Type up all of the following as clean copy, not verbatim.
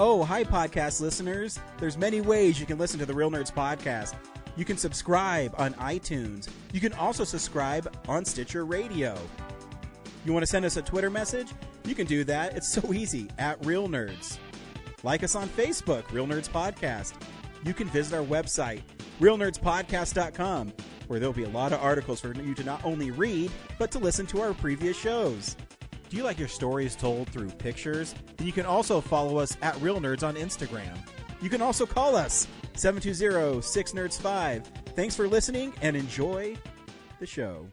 Oh, hi, podcast listeners. There's many ways you can listen to the Real Nerds podcast. You can subscribe on iTunes. You can also subscribe on Stitcher Radio. You want to send us a Twitter message? You can do that. It's so easy, at Real Nerds. Like us on Facebook, Real Nerds Podcast. You can visit our website, realnerdspodcast.com, where there'll be a lot of articles for you to not only read, but to listen to our previous shows. Do you like your stories told through pictures? Then you can also follow us at Real Nerds on Instagram. You can also call us, 720-6nerds5. Thanks for listening, and enjoy the show.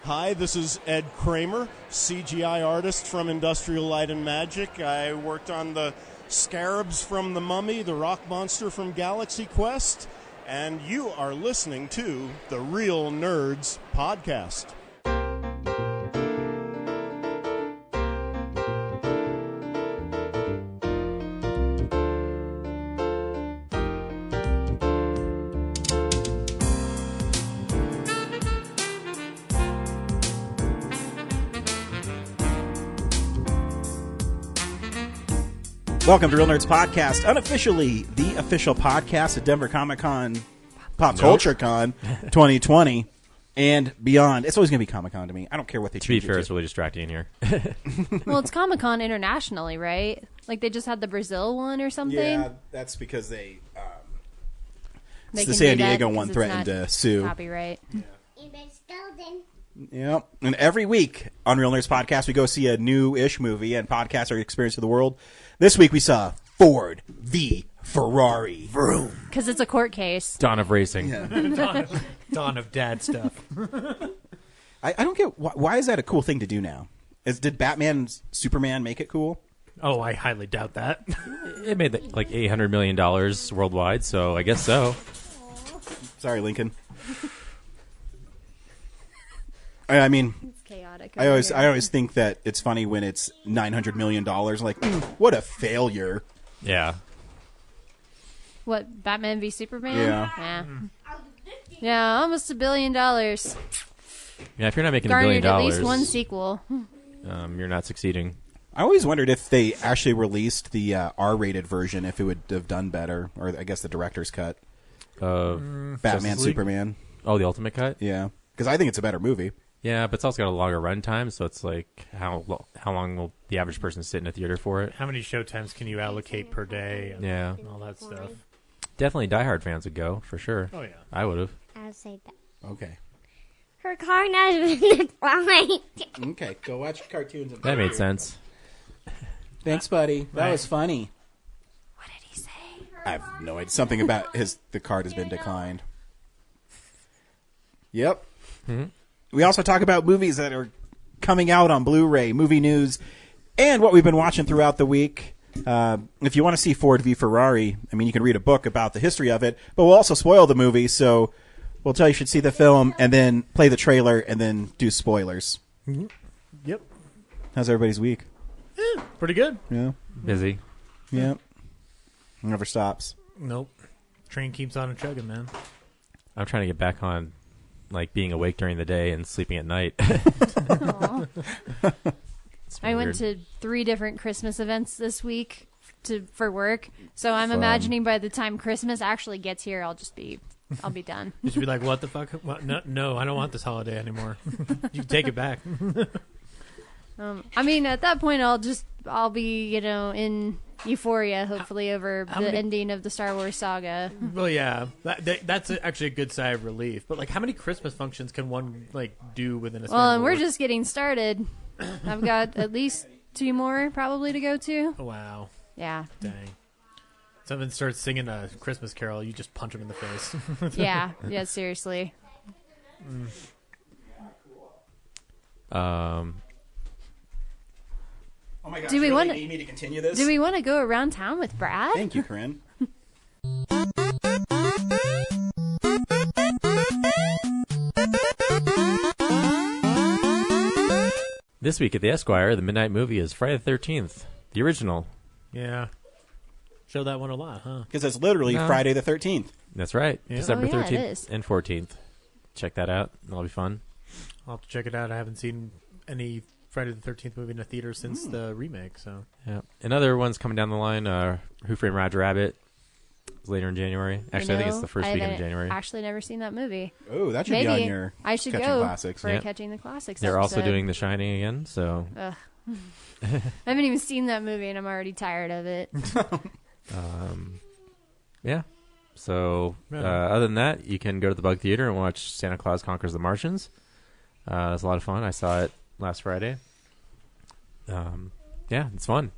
Hi, this is Ed Kramer, CGI artist from Industrial Light and Magic. I worked on the Scarabs from The Mummy, the Rock Monster from Galaxy Quest, and you are listening to the Real Nerds Podcast. Welcome to Real Nerds Podcast, unofficially the official podcast at Denver Comic Con, Pop Culture Con 2020 and beyond. It's always going to be Comic Con to me. I don't care what they change. To be fair, it's really distracting in here. Well, it's Comic Con internationally, right? Like they just had the Brazil one or something. Yeah, that's because they They the can San do that Diego because one it's threatened not to sue. Copyright. Yep. And every week on Real Nerds Podcast, we go see a new-ish movie and podcast our experience of the world. This week we saw Ford v. Ferrari. Vroom. Because it's a court case. Dawn of racing. Yeah. Dawn of dad stuff. I don't get why is that a cool thing to do now? Did Batman Superman make it cool? Oh, I highly doubt that. It made like $800 million worldwide, so I guess so. Sorry, Lincoln. I mean, It's chaotic. I always think that it's funny when it's $900 million. Like, what a failure. Yeah. What, Batman v Superman? Yeah. Yeah, almost $1 billion. Yeah, if you're not making $1 Garnered billion, at least one sequel. you're not succeeding. I always wondered if they actually released the R-rated version, if it would have done better, or I guess the director's cut. Batman Superman. Oh, the Ultimate Cut? Yeah, because I think it's a better movie. Yeah, but it's also got a longer runtime, so it's like how long will the average person sit in a theater for it? How many showtimes can you allocate per day? And Yeah. all that stuff. Definitely Die Hard fans would go, for sure. Oh, yeah. I would have. I'll say that. Okay. Her car has been declined. Okay, go watch cartoons. That made sense. Thanks, buddy. That was funny. What did he say? I have no idea. Something about the card has been declined. Yep. Mm-hmm. We also talk about movies that are coming out on Blu-ray, movie news, and what we've been watching throughout the week. If you want to see Ford v. Ferrari, I mean, you can read a book about the history of it, but we'll also spoil the movie, so we'll tell you should see the film and then play the trailer and then do spoilers. Mm-hmm. Yep. How's everybody's week? Pretty good. Yeah. Busy. Yep. Never stops. Nope. Train keeps on chugging, man. I'm trying to get back on like being awake during the day and sleeping at night. I went to 3 different Christmas events this week for work, so I'm imagining by the time Christmas actually gets here, I'll be done. You should be like, what the fuck? What? No, I don't want this holiday anymore. You can take it back. I mean, at that point, I'll be, in euphoria, hopefully, over the ending of the Star Wars saga. Well, yeah, that's actually a good sigh of relief. But like, how many Christmas functions can one do within a? Well, and we're just getting started. I've got at least 2 more probably to go to. Oh, wow. Yeah. Dang. Someone starts singing a Christmas carol, you just punch him in the face. Yeah, seriously. Oh my gosh, Do we really wanna- need me to continue this? Do we want to go around town with Brad? Thank you, Corinne. This week at the Esquire, the midnight movie is Friday the 13th, the original. Yeah. Show that one a lot, huh? Because it's literally Friday the 13th. That's right. Yeah. December Oh, yeah, it 13th is. and 14th. Check that out. That'll be fun. I'll have to check it out. I haven't seen any Friday the 13th movie in a theater since the remake. So Yeah. Another one's coming down the line. Who Framed Roger Rabbit is later in January. Actually, I think it's the first weekend of January. Actually, never seen that movie. Oh, that should Maybe be on your I should Catching go Classics. for Yep. Catching the Classics. They're also episode. doing The Shining again, so Ugh. I haven't even seen that movie, and I'm already tired of it. yeah. So other than that, you can go to the Bug Theater and watch Santa Claus Conquers the Martians. It's a lot of fun. I saw it last Friday. Yeah, it's fun.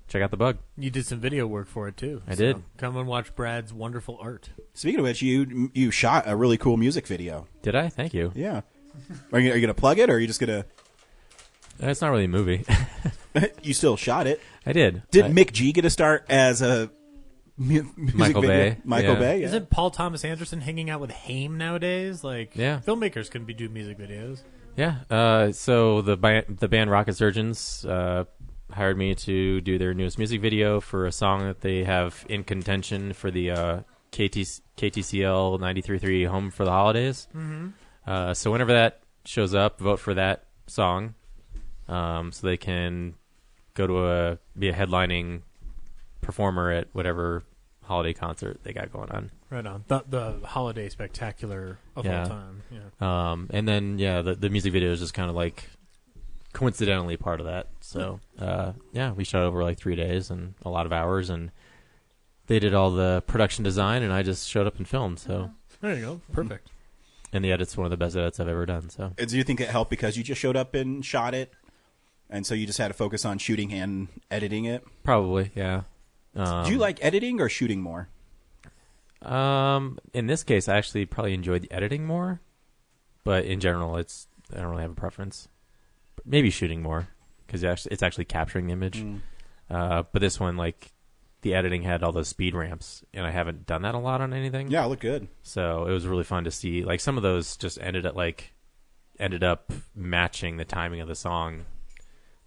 Check out the Bug. you did some video work for it too. I did. Come and watch Brad's wonderful art. Speaking of which, you shot a really cool music video. Did I? Thank you. Yeah. Are you going to plug it, or are you just going to... It's not really a movie. You still shot it. I did. Did Mick G get a start as a music Michael video? Bay. Michael Yeah. Bay, yeah. Isn't Paul Thomas Anderson hanging out with Haim nowadays? Like, Yeah. filmmakers can do music videos. Yeah. So the band Rocket Surgeons hired me to do their newest music video for a song that they have in contention for the KTCL 93.3 Home for the Holidays. Mm-hmm. So whenever that shows up, vote for that song, so they can go to be a headlining performer at whatever holiday concert they got going on. Right on. The holiday spectacular of all time. Yeah. And then the music video is just kind of like coincidentally part of that. So we shot over like 3 days and a lot of hours, and they did all the production design, and I just showed up and filmed. So There you go. Perfect. and the edit's one of the best edits I've ever done. So Do you think it helped because you just showed up and shot it, and so you just had to focus on shooting and editing it? probably, yeah. Do you like editing or shooting more? In this case, I actually probably enjoyed the editing more, but in general, I don't really have a preference. Maybe shooting more because it's actually capturing the image. But this one, like, the editing had all those speed ramps, and I haven't done that a lot on anything. Yeah, it looked good. So it was really fun to see. Like, some of those just ended up matching the timing of the song.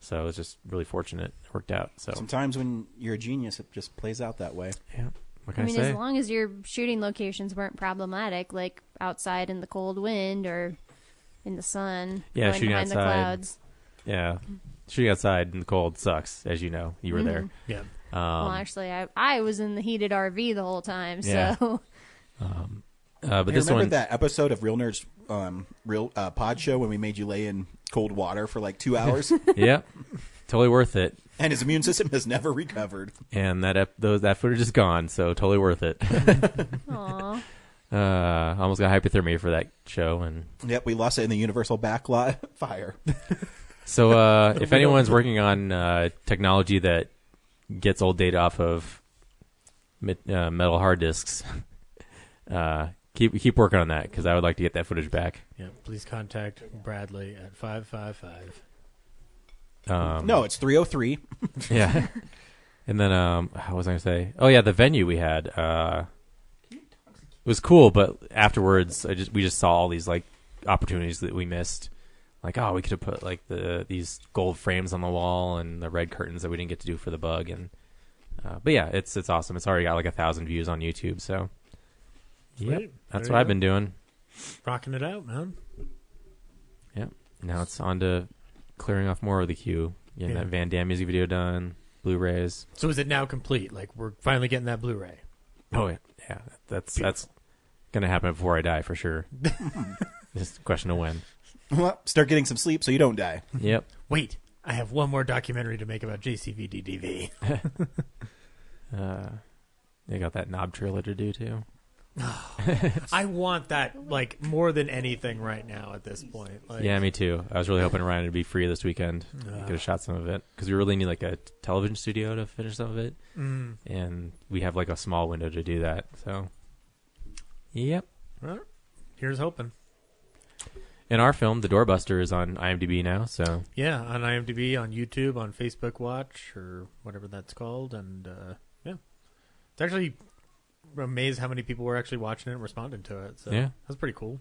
So it was just really fortunate. It worked out. So Sometimes when you're a genius, it just plays out that way. yeah. What can I I mean, say? as long as your shooting locations weren't problematic, like outside in the cold wind or in the sun, Yeah, going shooting behind the outside. clouds. Yeah. Shooting outside in the cold sucks, as you know. You were there. Yeah. Well, actually, I was in the heated RV the whole time, Yeah. so But Hey, this remember one, that episode of Real Nerds pod show when we made you lay in cold water for like 2 hours? yeah, totally worth it. And his immune system has never recovered. And that footage is gone, so totally worth it. aw. Almost got hypothermia for that show, and Yep, we lost it in the Universal backlot fire. so if anyone's working on technology that gets old data off of metal hard disks, keep working on that because I would like to get that footage back. Yeah. Please contact Bradley at 555. No, it's 303. Yeah. And then what was I gonna say? Oh yeah, the venue we had it was cool, but afterwards we just saw all these like opportunities that we missed. Like, oh, we could have put like these gold frames on the wall and the red curtains that we didn't get to do for the Bug. And but yeah, it's awesome. It's already got like 1,000 views on YouTube. So yep, Sweet. that's There what you I've been doing. Rocking it out, man. Yep. Now it's on to clearing off more of the queue. Getting Yeah. that Van Damme music video done, Blu-rays. So is it now complete? Like, we're finally getting that Blu-ray. Oh yeah, that's gonna happen before I die for sure. Just a question of when. Well, start getting some sleep so you don't die. Yep. Wait, I have one more documentary to make about JCVD-DV. They got that knob trailer to do too. I want that, like, more than anything right now at this point. Like, Yeah, me too. I was really hoping Ryan would be free this weekend. I could have shot some of it because we really need like a television studio to finish some of it, and we have like a small window to do that. So, yep. Well, here's hoping. And our film, The Doorbuster, is on IMDb now. So Yeah, on IMDb, on YouTube, on Facebook Watch, or whatever that's called. And, yeah. It's actually amazed how many people were actually watching it and responding to it. So Yeah. that's pretty cool.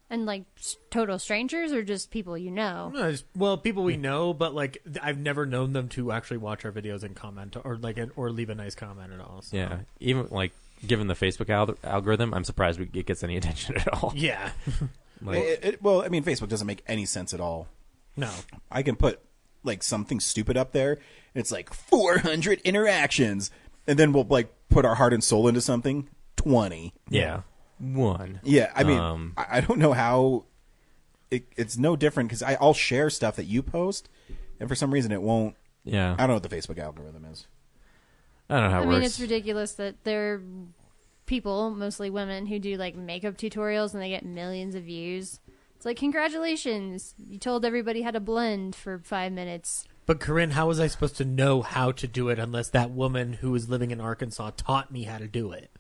And like total strangers or just people you know? No, well, people we know, but like I've never known them to actually watch our videos and comment or or leave a nice comment at all. So. yeah, even like given the Facebook algorithm, I'm surprised it gets any attention at all. Yeah. Like, Well, I mean, Facebook doesn't make any sense at all. No. I can put like something stupid up there. And it's like 400 interactions, and then we'll like put our heart and soul into something. 20. Yeah. 1. Yeah, I mean, I don't know how. It's no different because I'll share stuff that you post, and for some reason it won't. Yeah. I don't know what the Facebook algorithm is. I don't know how it works. I mean, it's ridiculous that there are people, mostly women, who do like makeup tutorials and they get millions of views. It's like, congratulations, you told everybody how to blend for 5 minutes. But Corinne, how was I supposed to know how to do it unless that woman who was living in Arkansas taught me how to do it?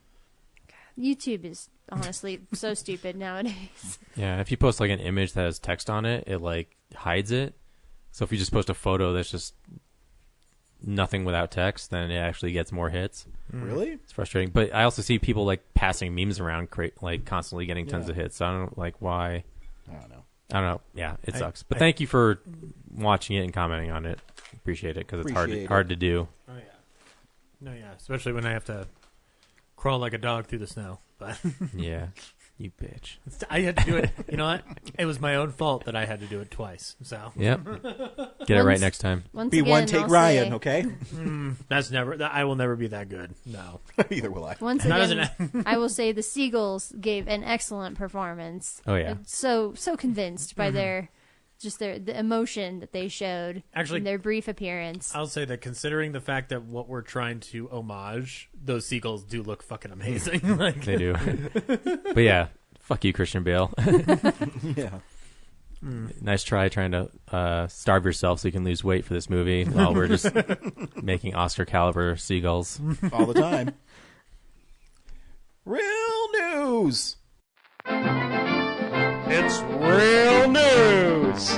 YouTube is honestly so stupid nowadays. Yeah, if you post like an image that has text on it, it like hides it. So if you just post a photo that's just nothing without text, then it actually gets more hits. Really? It's frustrating. But I also see people like passing memes around, like constantly getting tons of hits. So I don't like why. I don't know. Yeah, it sucks. But thank you for watching it and commenting on it. Appreciate it because it's hard to do. Oh yeah. No, yeah, especially when I have to crawl like a dog through the snow. But Yeah, you bitch. I had to do it. You know what? It was my own fault that I had to do it twice. So Yep. Get it right next time. Once Be again, one take I'll Ryan, say, okay? that's never. I will never be that good. No. Either will I. Once Not again, as I will say the Seagulls gave an excellent performance. Oh, yeah. I'm so convinced by the emotion that they showed Actually, in their brief appearance. I'll say that considering the fact that what we're trying to homage, those seagulls do look fucking amazing. Like, They do. But yeah, fuck you, Christian Bale. Yeah. Nice trying to starve yourself so you can lose weight for this movie while we're just making Oscar caliber seagulls. All the time. Real news. It's real news.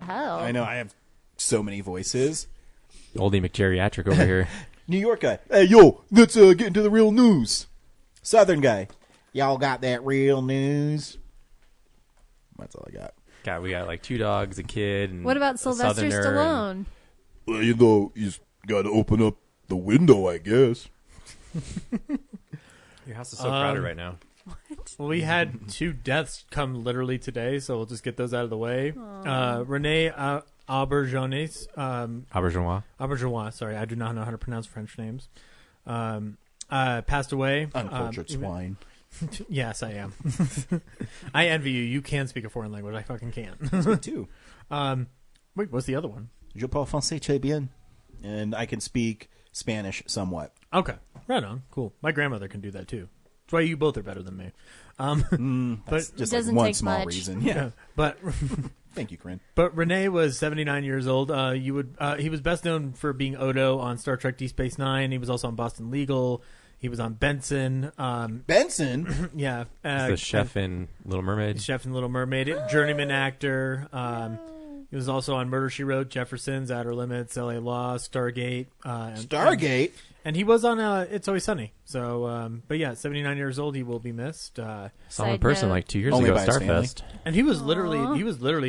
Oh, I know I have so many voices. Oldie McGeriatric over here. New York guy. Hey, yo, let's get into the real news. Southern guy. Y'all got that real news? That's all I got. God, we got like 2 dogs, a kid, and what about a Sylvester Southerner, Stallone? Well, you know, you just got to open up the window, I guess. Your house is so crowded right now. well, we had 2 deaths come literally today, so we'll just get those out of the way. Renee Auberjonois. Auberjonois. Sorry, I do not know how to pronounce French names. Passed away. Uncultured swine. Yes, I am. I envy you. You can speak a foreign language. I fucking can't. Me too. Wait, what's the other one? Je parle français très bien. And I can speak Spanish somewhat. Okay, right on. Cool. My grandmother can do that too. That's why you both are better than me. That's But just It like doesn't one take small much. reason. yeah, but Thank you, Corinne. but Renee was 79 years old. He was best known for being Odo on Star Trek: Deep Space Nine. He was also on Boston Legal. He was on Benson. Benson? Yeah, The chef in Little Mermaid. Chef in Little Mermaid, journeyman actor. He was also on Murder, She Wrote, Jeffersons, Outer Limits, L.A. Law, Stargate. Stargate? And he was on It's Always Sunny. So, but yeah, 79 years old. He will be missed. Saw him in Side person note. like 2 years Only ago by at his family. Starfest. And he was literally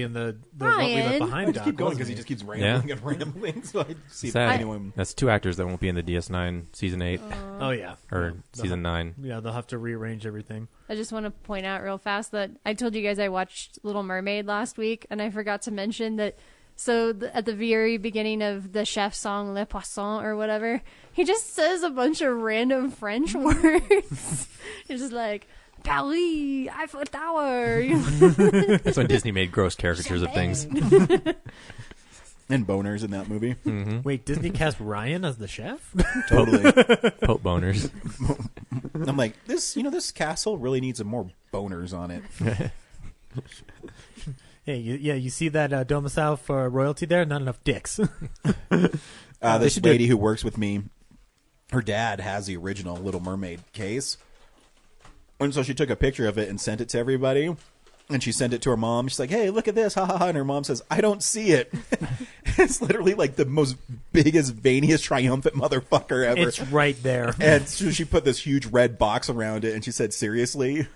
in the What We Left Ryan. Behind I doc. just keep going wasn't because he just keeps rambling and rambling. So I see if Sad. anyone. That's 2 actors that won't be in the DS9 season 8 Oh yeah, or season 9. yeah. They'll have to rearrange everything. I just want to point out real fast that I told you guys I watched Little Mermaid last week, and I forgot to mention that. So at the very beginning of the chef song Le Poisson or whatever, he just says a bunch of random French words. He's just like, Paris, Eiffel Tower. That's when Disney made gross caricatures of things. And boners in that movie. Wait, Disney cast Ryan as the chef? Totally. Pope boners. I'm like, this castle really needs some more boners on it. Hey, you see that domicile for royalty there? Not enough dicks. This lady who works with me, her dad has the original Little Mermaid case. And so she took a picture of it and sent it to everybody. And she sent it to her mom. She's like, hey, look at this. Ha ha ha. And her mom says, I don't see it. It's literally like the most biggest, veiniest, triumphant motherfucker ever. It's right there. And so she put this huge red box around it. And she said, seriously?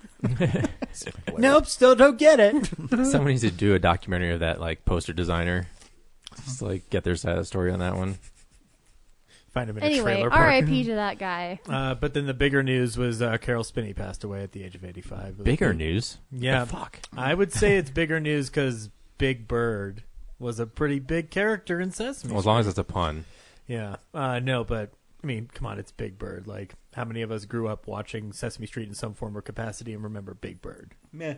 Nope, still don't get it. Someone needs to do a documentary of that, like, poster designer. Just, like, get their side of the story on that one. Find him in a Anyway, trailer park. R.I.P. to that guy. But then the bigger news was Carol Spinney passed away at the age of 85. Bigger news? Yeah. The fuck? I would say it's bigger news because Big Bird was a pretty big character in Sesame Well, as long as it's a pun. Yeah. No, but, I mean, come on, it's Big Bird. Like, how many of us grew up watching Sesame Street in some form or capacity and remember Big Bird? Meh.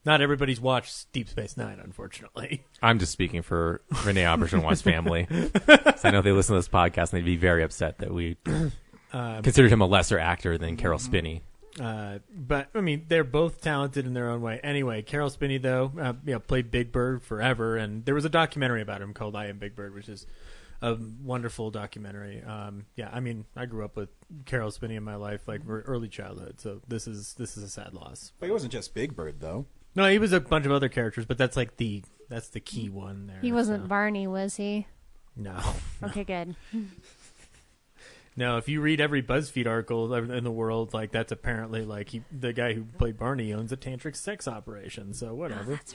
Not everybody's watched Deep Space Nine, unfortunately. I'm just speaking for Renee Auberjonois' family. So I know they listen to this podcast and they'd be very upset that we considered him a lesser actor than Carol Spinney. But, I mean, they're both talented in their own way. Anyway, Carol Spinney, though, played Big Bird forever, and there was a documentary about him called I Am Big Bird, which is a wonderful documentary. I mean, I grew up with Carol Spinney in my life, like early childhood, so this is a sad loss. But he wasn't just Big Bird, though. No, he was a bunch of other characters, but that's like the key one there. He wasn't Barney, was he? No. Okay, good. No, if you read every BuzzFeed article in the world, like that's apparently like the guy who played Barney owns a tantric sex operation, so whatever. Oh, that's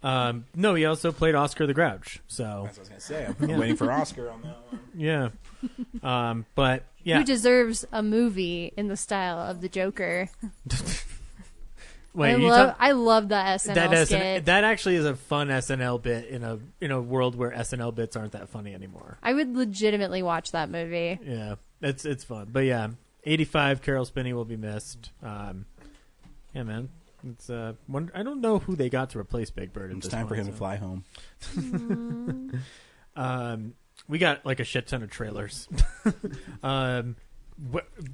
right. No, he also played Oscar the Grouch. So That's what I was going to say. I'm waiting for Oscar on that one. yeah, but yeah. Who deserves a movie in the style of the Joker? Wait, I love that SNL skit. That actually is a fun SNL bit in a world where SNL bits aren't that funny anymore. I would legitimately watch that movie. Yeah, it's fun. But yeah, 85, Carol Spinney will be missed. Yeah, man. It's I don't know who they got to replace Big Bird. It's time for him to fly home. We got like a shit ton of trailers.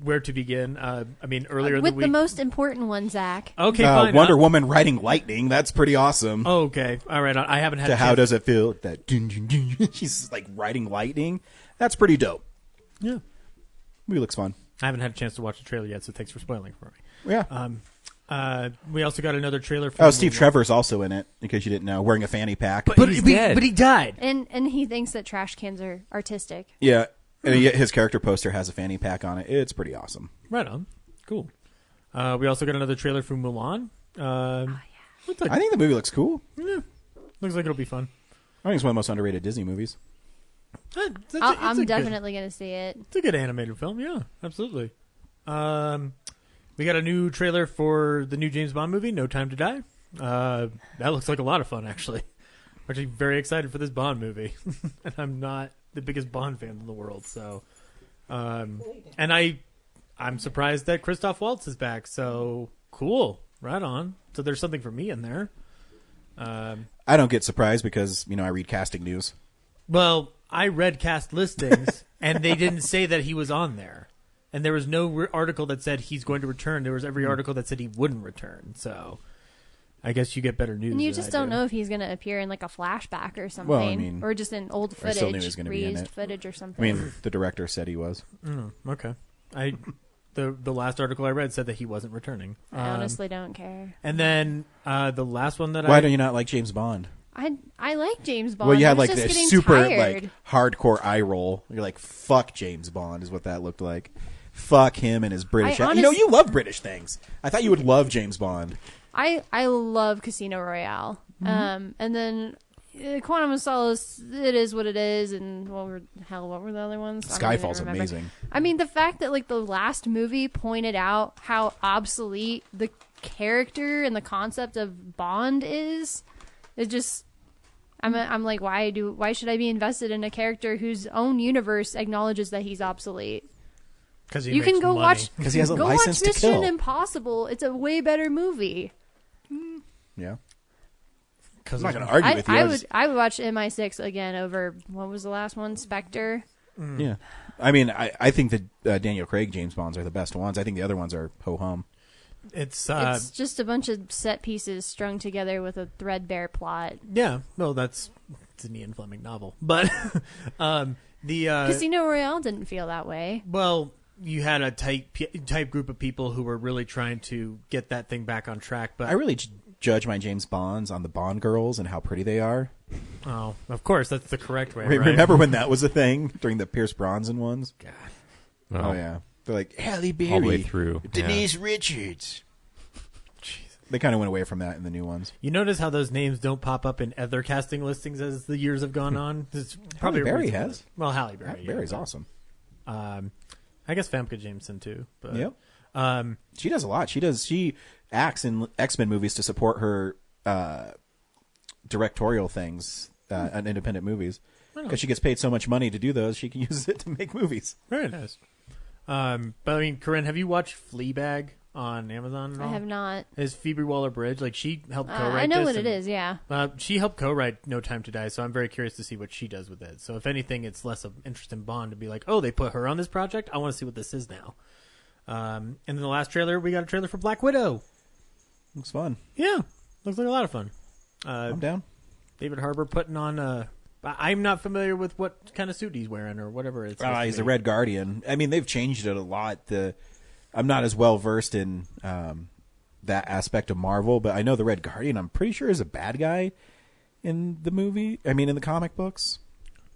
Where to begin? I mean, earlier in the with week. the most important one, Zach. Okay, fine. Wonder Woman riding lightning. That's pretty awesome. Oh, okay, all right. I haven't had. How does it feel? That dun, dun, dun. She's like riding lightning. That's pretty dope. Yeah, Movie looks fun. I haven't had a chance to watch the trailer yet, so thanks for spoiling for me. Yeah. We also got another trailer. For Steve Trevor's also in it, in case you didn't know, wearing a fanny pack. but he's dead. But he died. And he thinks that trash cans are artistic. Yeah. And his character poster has a fanny pack on it. It's pretty awesome. Right on. Cool. We also got another trailer for Mulan. I think the movie looks cool. Yeah. Looks like it'll be fun. I think it's one of the most underrated Disney movies. I'm definitely going to see it. It's a good animated film. Yeah, absolutely. We got a new trailer for the new James Bond movie, No Time to Die. That looks like a lot of fun, actually. I'm actually very excited for this Bond movie. And I'm not the biggest Bond fan in the world, so and I'm surprised that Christoph Waltz is back, so cool. Right on. So there's something for me in there. I don't get surprised because, I read casting news. Well, I read cast listings and they didn't say that he was on there. And there was no article that said he's going to return. There was every article that said he wouldn't return. So I guess you get better news. And you just don't know if he's going to appear in like a flashback or something. Well, I mean, or just in old I still knew he footage, was gonna be in reused it. footage or something. I mean, the director said he was. Okay. The last article I read said that he wasn't returning. I honestly don't care. And then the last one that Why do you not like James Bond? I like James Bond. Well, you had I was like just the getting super tired. like hardcore eye roll. You're like, fuck James Bond is what that looked like. Fuck him and his British. You love British things. I thought you would love James Bond. I love Casino Royale. And then Quantum of Solace, it is what it is. And what were the other ones? Skyfall's amazing. I mean, the fact that like the last movie pointed out how obsolete the character and the concept of Bond is, it just I'm like, why should I be invested in a character whose own universe acknowledges that he's obsolete? Because you can go watch because he has a go license watch to kill. Mission Impossible. It's a way better movie. Yeah. I'm not going to argue with you. I would watch MI6 again over what was the last one, Spectre. Yeah. I mean, I think that Daniel Craig James Bonds are the best ones. I think the other ones are ho hum. It's just a bunch of set pieces strung together with a threadbare plot. Yeah, well, it's an Ian Fleming novel, but the Casino Royale didn't feel that way. Well, you had a type group of people who were really trying to get that thing back on track. But I really judge my James Bonds on the Bond girls and how pretty they are. Oh, of course, that's the correct way. Remember when that was a thing during the Pierce Brosnan ones? God. Oh yeah, they're like Halle Berry, all the way through. Denise Richards. They kind of went away from that in the new ones. You notice how those names don't pop up in other casting listings as the years have gone on? It's probably Halle Berry has. Well, Halle Berry. Halle Berry's awesome. I guess Famke Jameson too. But, Yep. She does a lot. She acts in X-Men movies to support her directorial things on independent movies. Because she gets paid so much money to do those, she can use it to make movies. Very nice. But I mean, Corinne, have you watched Fleabag on Amazon at all? I have not. Is Phoebe Waller-Bridge, like, she helped co-write I know this, what it is, yeah. She helped co-write No Time to Die, so I'm very curious to see what she does with it. So if anything, it's less of interest in Bond to be like, oh, they put her on this project? I want to see what this is now. And then the last trailer, we got a trailer for Black Widow. Looks fun. Yeah, looks like a lot of fun. I'm down. David Harbour putting on I'm not familiar with what kind of suit he's wearing or whatever it's. He's a Red Guardian. I mean, they've changed it a lot. I'm not as well versed in that aspect of Marvel, but I know the Red Guardian, I'm pretty sure, is a bad guy in the movie. I mean, in the comic books.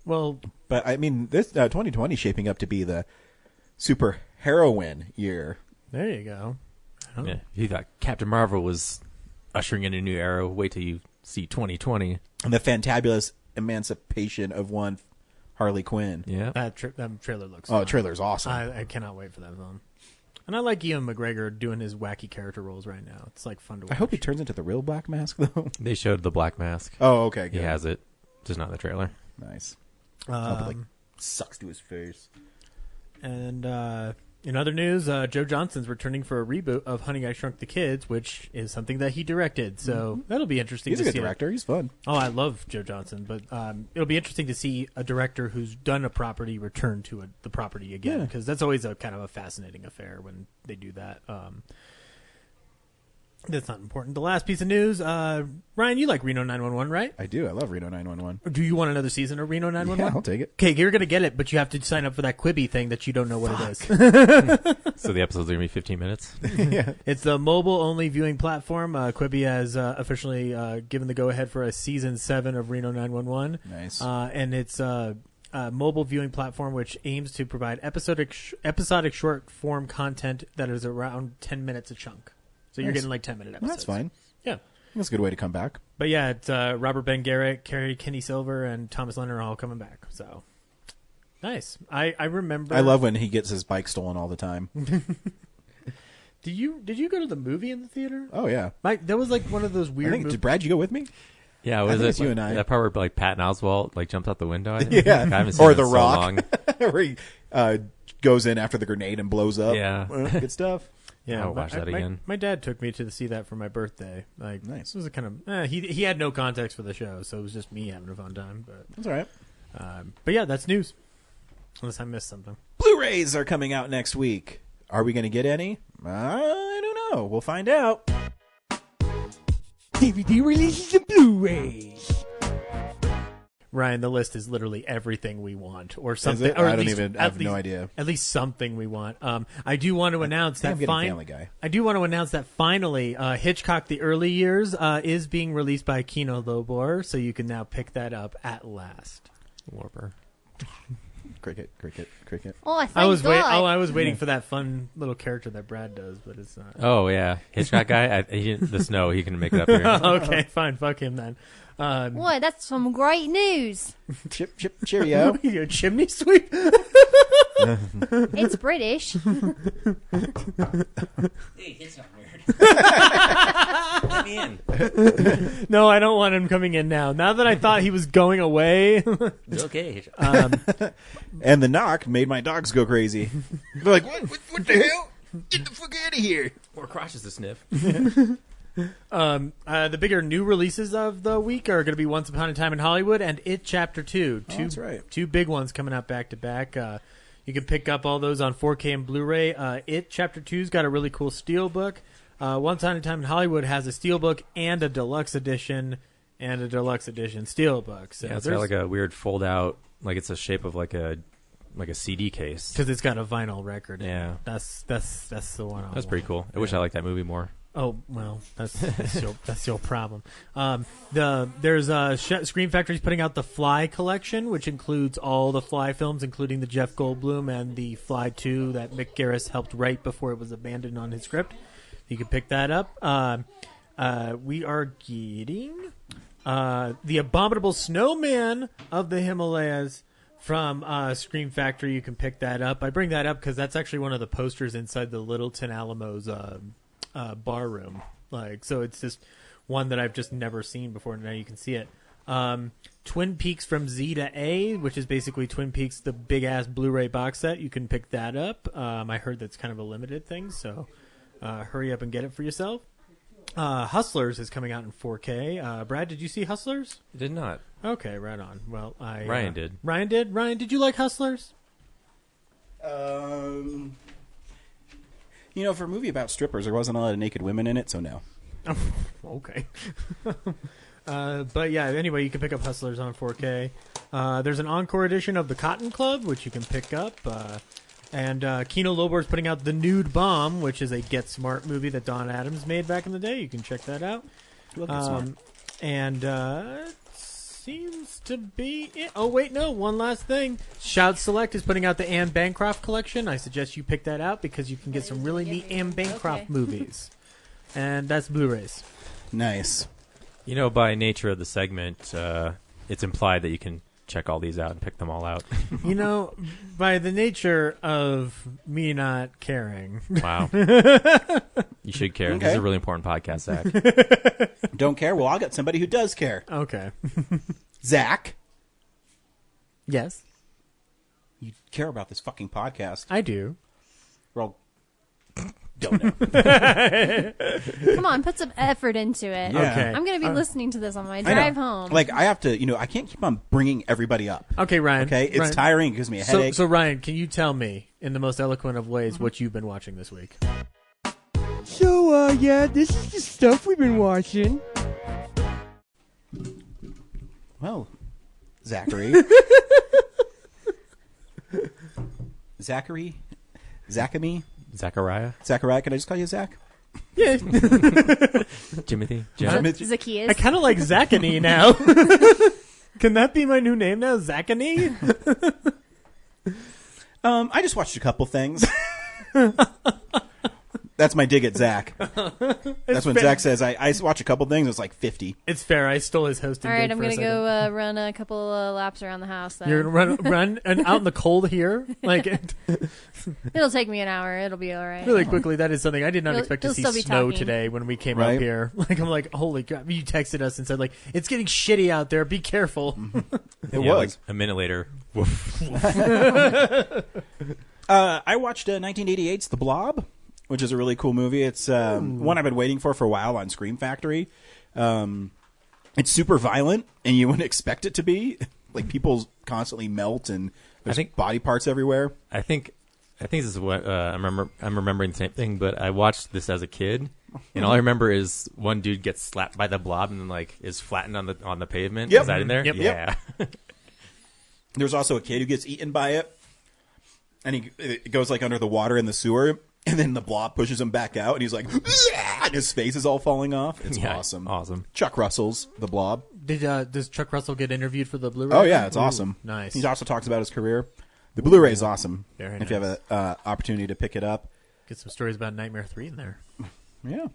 Well, but I mean, this 2020 is shaping up to be the super heroine year. There you go. Yeah, you thought Captain Marvel was ushering in a new era. Wait till you see 2020 and the fantabulous emancipation of one Harley Quinn. Yeah, that trailer looks. Oh, the trailer's awesome. I cannot wait for that film. And I like Ian McGregor doing his wacky character roles right now. It's like fun to watch. I hope he turns into the real Black Mask though. they showed the Black Mask. Oh, okay, good. He has it, just not in the trailer. Nice. Like sucks to his face. And in other news, Joe Johnston's returning for a reboot of Honey, I Shrunk the Kids, which is something that he directed. So that'll be interesting. He's a good director. He's fun. Oh, I love Joe Johnston, but it'll be interesting to see a director who's done a property return to the property again, because that's always a kind of a fascinating affair when they do that. That's not important. The last piece of news, Ryan, you like Reno 911, right? I do. I love Reno 911. Do you want another season of Reno 911? Yeah, I'll take it. Okay, you're going to get it, but you have to sign up for that Quibi thing that you don't know what it is. So the episode's going to be 15 minutes? Yeah. It's the mobile-only viewing platform. Quibi has officially given the go-ahead for a Season 7 of Reno 911. Nice. And it's a mobile viewing platform which aims to provide episodic short-form content that is around 10 minutes a chunk. So you're getting like 10-minute episodes. That's fine. Yeah. That's a good way to come back. But yeah, it's Robert Ben Garrett, Kenny Silver, and Thomas Lennon are all coming back. So nice. I remember. I love when he gets his bike stolen all the time. Did you go to the movie in the theater? Oh yeah. Mike, that was like one of those weird. Did Brad, you go with me? Yeah, I think it's you and I. That part where like Patton Oswalt like jumped out the window. I think. Yeah, I haven't seen or it The in so Rock, long. where he goes in after the grenade and blows up. Yeah. Good stuff. Yeah, I'll watch that again. My dad took me to see that for my birthday. Like, nice. It was a kind of he had no context for the show, so it was just me having a fun time. But that's all right. But yeah, that's news. Unless I missed something. Blu-rays are coming out next week. Are we going to get any? I don't know. We'll find out. DVD releases and Blu-rays. Ryan, the list is literally everything we want, or something. Or I have no idea. At least something we want. I do want to announce that Family Guy. I do want to announce that finally, Hitchcock: The Early Years is being released by Kino Lorber, so you can now pick that up at last. Lorber. Cricket. Oh, I was waiting for that fun little character that Brad does, but it's not. Oh yeah, Hitchcock guy. The snow. He can make it up here. Okay, fine. Fuck him then. Boy, that's some great news. Chip, cheerio. Your chimney sweep. It's British. Hey, it's not weird. Let me in. No, I don't want him coming in now. Now that I thought he was going away. Okay. And the knock made my dogs go crazy. They're like, what the hell? Get the fuck out of here. More crotches to sniff. The bigger new releases of the week are going to be Once Upon a Time in Hollywood and It Chapter 2. That's right. Two big ones coming out back to back. You can pick up all those on 4K and Blu-ray. It Chapter 2's got a really cool steelbook. Once Upon a Time in Hollywood has a steelbook and a deluxe edition steelbook. So yeah, it's got like a weird fold out, like it's a shape of like a CD case. Because it's got a vinyl record. Yeah. That's the one. That's pretty cool. I wish I liked that movie more. Oh well, that's your problem. There's Scream Factory's putting out the Fly collection, which includes all the Fly films, including the Jeff Goldblum and the Fly 2 that Mick Garris helped write before it was abandoned on his script. You can pick that up. We are getting the Abominable Snowman of the Himalayas from Scream Factory. You can pick that up. I bring that up because that's actually one of the posters inside the Littleton Alamo's bar room. So it's just one that I've just never seen before, and now you can see it. Twin Peaks From Z to A, which is basically Twin Peaks, the big-ass Blu-ray box set. You can pick that up. I heard that's kind of a limited thing, so hurry up and get it for yourself. Hustlers is coming out in 4K. Brad, did you see Hustlers? Did not. Okay, right on. Well, Ryan did. Ryan did? Ryan, did you like Hustlers? For a movie about strippers, there wasn't a lot of naked women in it, so no. Okay. But yeah, anyway, you can pick up Hustlers on 4K. There's an encore edition of The Cotton Club, which you can pick up. And Kino Lorber is putting out The Nude Bomb, which is a Get Smart movie that Don Adams made back in the day. You can check that out. Love Get Smart. And seems to be it. Oh, wait, no. One last thing. Shout Select is putting out the Anne Bancroft collection. I suggest you pick that out because you can get some really neat Anne Bancroft movies. And that's Blu-rays. Nice. By nature of the segment, it's implied that you can check all these out and pick them all out. By the nature of me not caring. Wow. You should care. Okay. This is a really important podcast, Zach. Don't care? Well, I'll get somebody who does care. Okay. Zach, Yes, you care about this fucking podcast. I do. Well, don't know. Come on, put some effort into it. Yeah. Okay. I'm going to be listening to this on my I know. drive home. Like, I have to, I can't keep on bringing everybody up. Okay, Ryan. Okay? It's Ryan. tiring. It gives me a headache. So, Ryan, can you tell me, in the most eloquent of ways, what you've been watching this week? So, yeah, this is the stuff we've been watching. Well, Zachary. Zachary? Zachamy? Zachariah? Zachariah, can I just call you Zach? Yeah. Timothy? Zacchaeus. I kind of like Zachany now. Can that be my new name now? Zachany? I just watched a couple things. That's my dig at Zach. That's when fair. Zach says, I watch a couple things, it's like 50. It's fair. I stole his hosting. All right, gig I'm for a going to second. go run a couple laps around the house then. You're gonna run and out in the cold here, It'll take me an hour. It'll be all right. really quickly. That is something I did not You'll- expect to you'll see still be snow talking. today when we came Right. up here. I'm like, holy crap! You texted us and said it's getting shitty out there. Be careful. It Yeah, was. like a minute later. Woof. I watched 1988's The Blob, which is a really cool movie. It's one I've been waiting for a while on Scream Factory. It's super violent, and you wouldn't expect it to be. Like, people constantly melt, and there's body parts everywhere. I think this is what I'm remembering the same thing, but I watched this as a kid, and all I remember is one dude gets slapped by the blob and then is flattened on the pavement. Yep. Is that in there? Yep. Yeah. There's also a kid who gets eaten by it, and it goes under the water in the sewer, and then the blob pushes him back out, and he's like, and his face is all falling off. It's Yeah, awesome. awesome. Chuck Russell's The Blob. Does Chuck Russell get interviewed for the Blu-ray? Oh yeah, it's Ooh, awesome. Nice. He also talks about his career. The Blu-ray is awesome. Very if you have an opportunity to pick it up. Get some stories about Nightmare 3 in there. Yeah.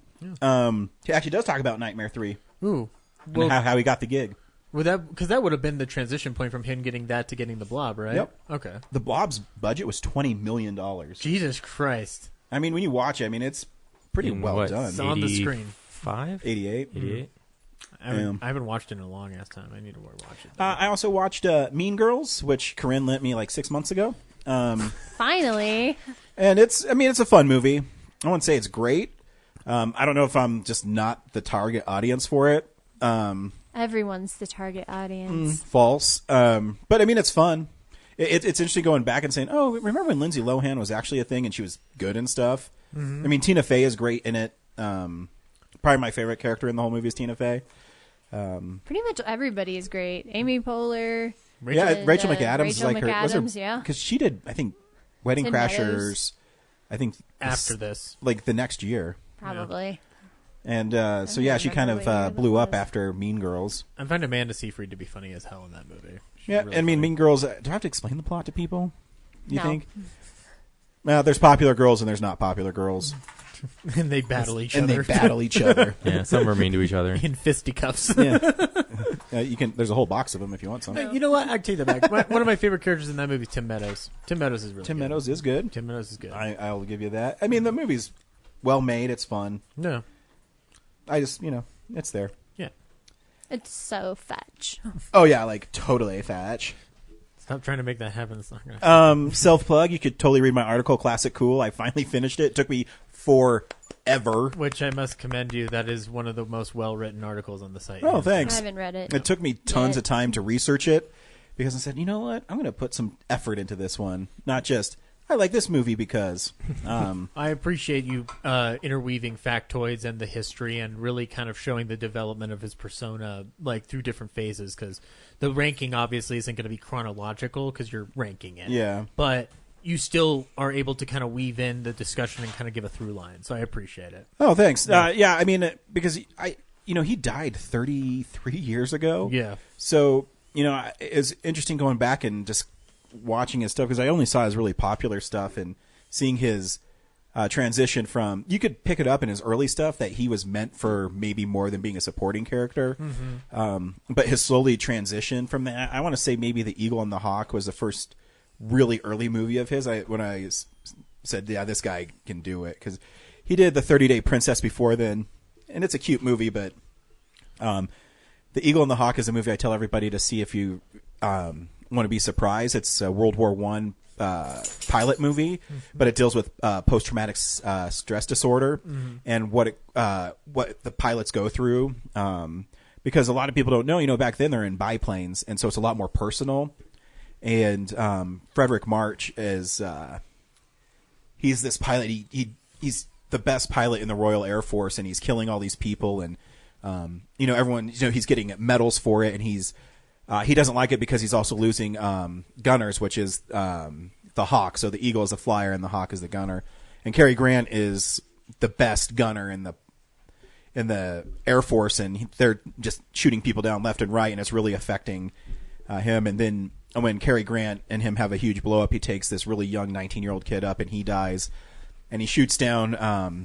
He actually does talk about Nightmare 3 Ooh. and Well, how he got the gig. because that would have been the transition point from him getting that to getting the Blob, right? Yep. Okay. The Blob's budget was $20 million. Jesus Christ. I mean, when you watch it, it's pretty In well what, done. It's on the screen. 5? 88. 88? I haven't watched it in a long ass time. I need to watch it. I also watched Mean Girls, which Corinne lent me 6 months ago. Finally. And it's a fun movie. I wouldn't say it's great. I don't know if I'm just not the target audience for it. Everyone's the target audience. False. But it's fun. It's interesting going back and saying, oh, remember when Lindsay Lohan was actually a thing and she was good and stuff? Mm-hmm. Tina Fey is great in it. Probably my favorite character in the whole movie is Tina Fey. Pretty much everybody is great. Amy Poehler. Rachel McAdams is Rachel her. McAdams, yeah. Because she did, I think, Wedding Tim Crashers. Meadows. I think After this. the next year. Probably. And she remember kind what year of that blew up was. after Mean Girls. I find Amanda Seyfried to be funny as hell in that movie. She's Yeah, really funny. Mean Girls. Do I have to explain the plot to people? You No. think? Well, there's popular girls and there's not popular girls. And they battle each and other. they battle each other. Yeah, some are mean to each other. In fisticuffs. Yeah. You can. There's a whole box of them if you want some. You know what? I take that back. One of my favorite characters in that movie is Tim Meadows. Tim Meadows is really Tim good. Meadows is good. Tim Meadows is good. I'll give you that. I mean, the movie's well made. It's fun. No. I just, it's there. Yeah. It's so fetch. Oh yeah, like totally fetch. Stop trying to make that happen. It's not gonna. Self plug. You could totally read my article, Classic Cool. I finally finished it. It took me forever. Which I must commend you. That is one of the most well-written articles on the site. Oh, I thanks. haven't read it. It took me tons of time to research it because I said, you know what? I'm going to put some effort into this one. Not just, I like this movie because. I appreciate you interweaving factoids and the history and really kind of showing the development of his persona like through different phases, because the ranking obviously isn't going to be chronological because you're ranking it. Yeah. But you still are able to kind of weave in the discussion and kind of give a through line. So I appreciate it. Oh, thanks. Yeah, I mean, because he died 33 years ago. Yeah. So, it's interesting going back and just watching his stuff because I only saw his really popular stuff and seeing his transition from, you could pick it up in his early stuff that he was meant for maybe more than being a supporting character. Mm-hmm. But his slowly transition from that, I want to say maybe The Eagle and the Hawk was the first really early movie of his. When I said, yeah, this guy can do it, because he did The 30-Day Princess before then, and it's a cute movie, but The Eagle and the Hawk is a movie I tell everybody to see if you want to be surprised. It's a World War I pilot movie, but it deals with post-traumatic stress disorder and what the pilots go through, because a lot of people don't know, back then they're in biplanes, and so it's a lot more personal. And Frederick March is he's this pilot. He's the best pilot in the Royal Air Force, and he's killing all these people. And everyone, he's getting medals for it, and he doesn't like it because he's also losing gunners, which is the Hawk. So the Eagle is the flyer, and the Hawk is the gunner. And Cary Grant is the best gunner in the Air Force, and they're just shooting people down left and right, and it's really affecting him. And then when Cary Grant and him have a huge blow up, he takes this really young 19-year-old kid up and he dies, and he shoots down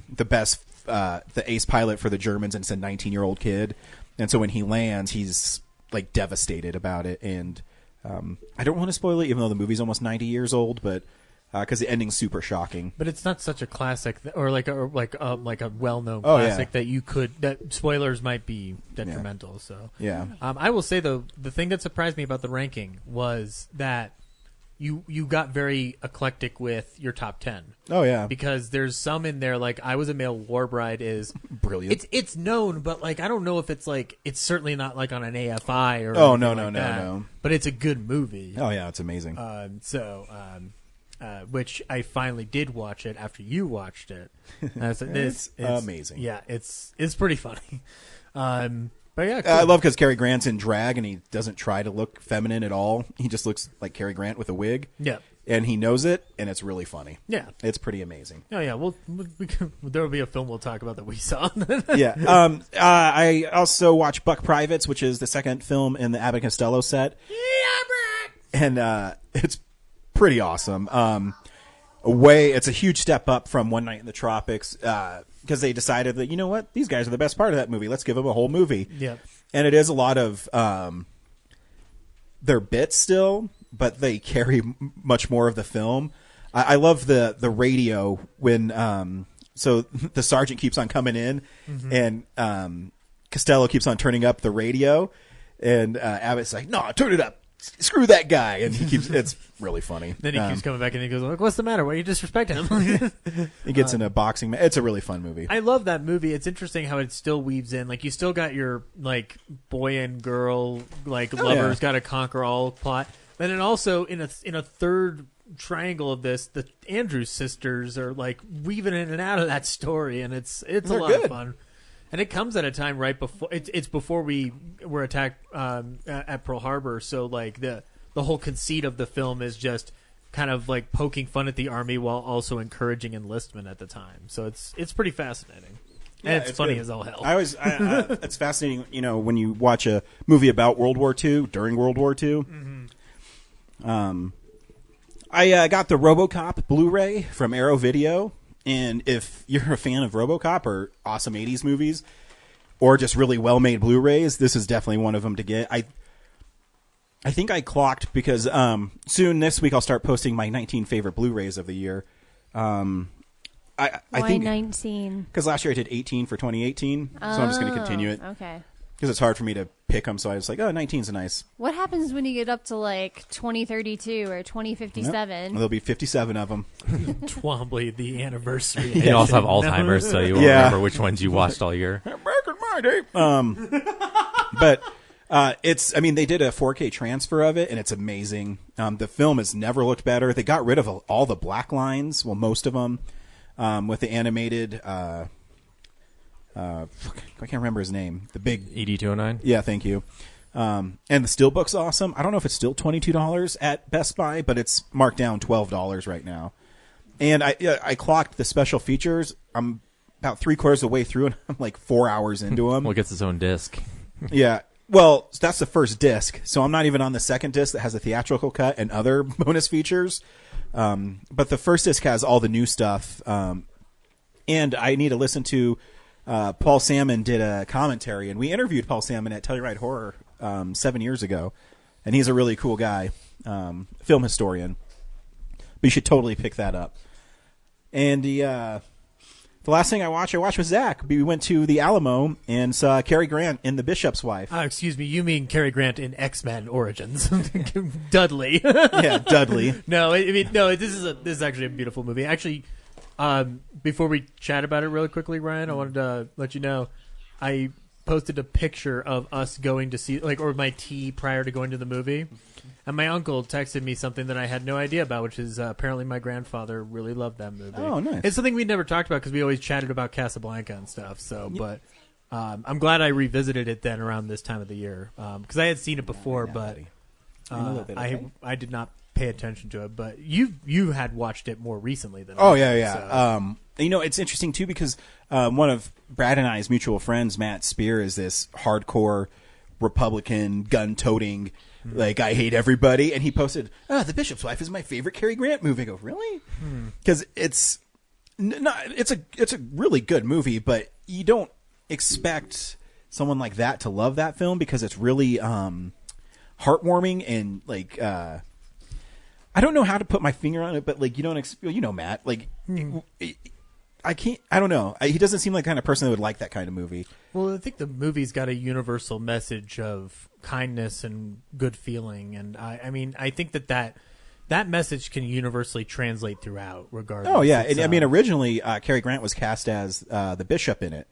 the ace pilot for the Germans, and it's a 19-year-old kid. And so when he lands, he's like devastated about it. And I don't want to spoil it, even though the movie's almost 90 years old, but because the ending's super shocking. But it's not such a classic, or like a well-known classic that spoilers might be detrimental. Yeah. So yeah, I will say though, the thing that surprised me about the ranking was that you got very eclectic with your top 10. Oh yeah, because there's some in there like I Was a Male War Bride is brilliant. It's known, but like I don't know if it's like it's certainly not like on an AFI or no. But it's a good movie. Oh yeah, it's amazing. Which I finally did watch it after you watched it. It's amazing. Yeah, it's pretty funny. But yeah, cool. I love because Cary Grant's in drag and he doesn't try to look feminine at all. He just looks like Cary Grant with a wig. Yeah, and he knows it, and it's really funny. Yeah, it's pretty amazing. Oh yeah, there will be a film we'll talk about that we saw. Yeah. I also watched Buck Privates, which is the second film in the Abbott and Costello set. Yeah, and it's pretty awesome. It's a huge step up from One Night in the Tropics, because they decided that, you know what, these guys are the best part of that movie. Let's give them a whole movie. Yeah. And it is a lot of their bits still, but they carry much more of the film. I love the radio when so the sergeant keeps on coming in, and Costello keeps on turning up the radio, and Abbott's like, "No, turn it up. Screw that guy," and he keeps. It's really funny. Then he keeps coming back and he goes, like, "What's the matter? Why are you disrespecting him?" He gets in a boxing match. It's a really fun movie. I love that movie. It's interesting how it still weaves in. Like, you still got your like boy and girl, like lovers got to conquer all plot. And then also in a third triangle of this, the Andrews sisters are like weaving in and out of that story, and it's a lot of fun. And it comes at a time right before it's before we were attacked at Pearl Harbor. So like the whole conceit of the film is just kind of like poking fun at the Army while also encouraging enlistment at the time. So it's pretty fascinating. And it's funny as all hell. It's fascinating, when you watch a movie about World War II during World War II. I got the RoboCop Blu-ray from Arrow Video. And if you're a fan of RoboCop or awesome 80s movies or just really well-made Blu-rays, this is definitely one of them to get. I think I clocked because soon this week I'll start posting my 19 favorite Blu-rays of the year. I think 19? Because last year I did 18 for 2018, so I'm just going to continue it. Okay. Because it's hard for me to pick them, so I was like, 19's nice. What happens when you get up to like 2032 or 2057? Yep. There'll be 57 of them. Twombly, the anniversary. You also have Alzheimer's, so you won't remember which ones you watched all year. Back in my day. But they did a 4K transfer of it, and it's amazing. The film has never looked better. They got rid of all the black lines, well, most of them, with the animated. I can't remember his name. The big ED209. Yeah, thank you. And the steelbook's awesome. I don't know if it's still $22 at Best Buy, but it's marked down $12 right now. And I clocked the special features. I'm about 3/4 of the way through, and I'm like 4 hours into them. Well, it gets its own disc. Yeah. Well, that's the first disc, so I'm not even on the second disc that has a theatrical cut and other bonus features. But the first disc has all the new stuff. And I need to listen to Paul Salmon did a commentary, and we interviewed Paul Salmon at Telluride Horror 7 years ago, and he's a really cool guy, film historian. But you should totally pick that up. And the last thing I watched with Zach. We went to the Alamo and saw Cary Grant in The Bishop's Wife. Excuse me, you mean Cary Grant in X-Men Origins? Dudley. Yeah, Dudley. No, this is actually a beautiful movie. Actually. Before we chat about it really quickly, Ryan, I wanted to let you know I posted a picture of us going to see, or my tea prior to going to the movie, and my uncle texted me something that I had no idea about, which is apparently my grandfather really loved that movie. Oh, nice. It's something we'd never talked about because we always chatted about Casablanca and stuff. So, but I'm glad I revisited it then around this time of the year because I had seen it before, but I did not pay attention to it, but you had watched it more recently than I did, yeah. So. It's interesting too because one of Brad and I's mutual friends, Matt Spear, is this hardcore Republican gun-toting, like I hate everybody, and he posted, "The Bishop's Wife is my favorite Cary Grant movie." I go, really? Because it's a really good movie, but you don't expect someone like that to love that film because it's really heartwarming and like. I don't know how to put my finger on it, but like Matt, like I can't. I don't know. He doesn't seem like the kind of person that would like that kind of movie. Well, I think the movie's got a universal message of kindness and good feeling, and I think that message can universally translate throughout, regardless. Oh yeah, originally Cary Grant was cast as the bishop in it.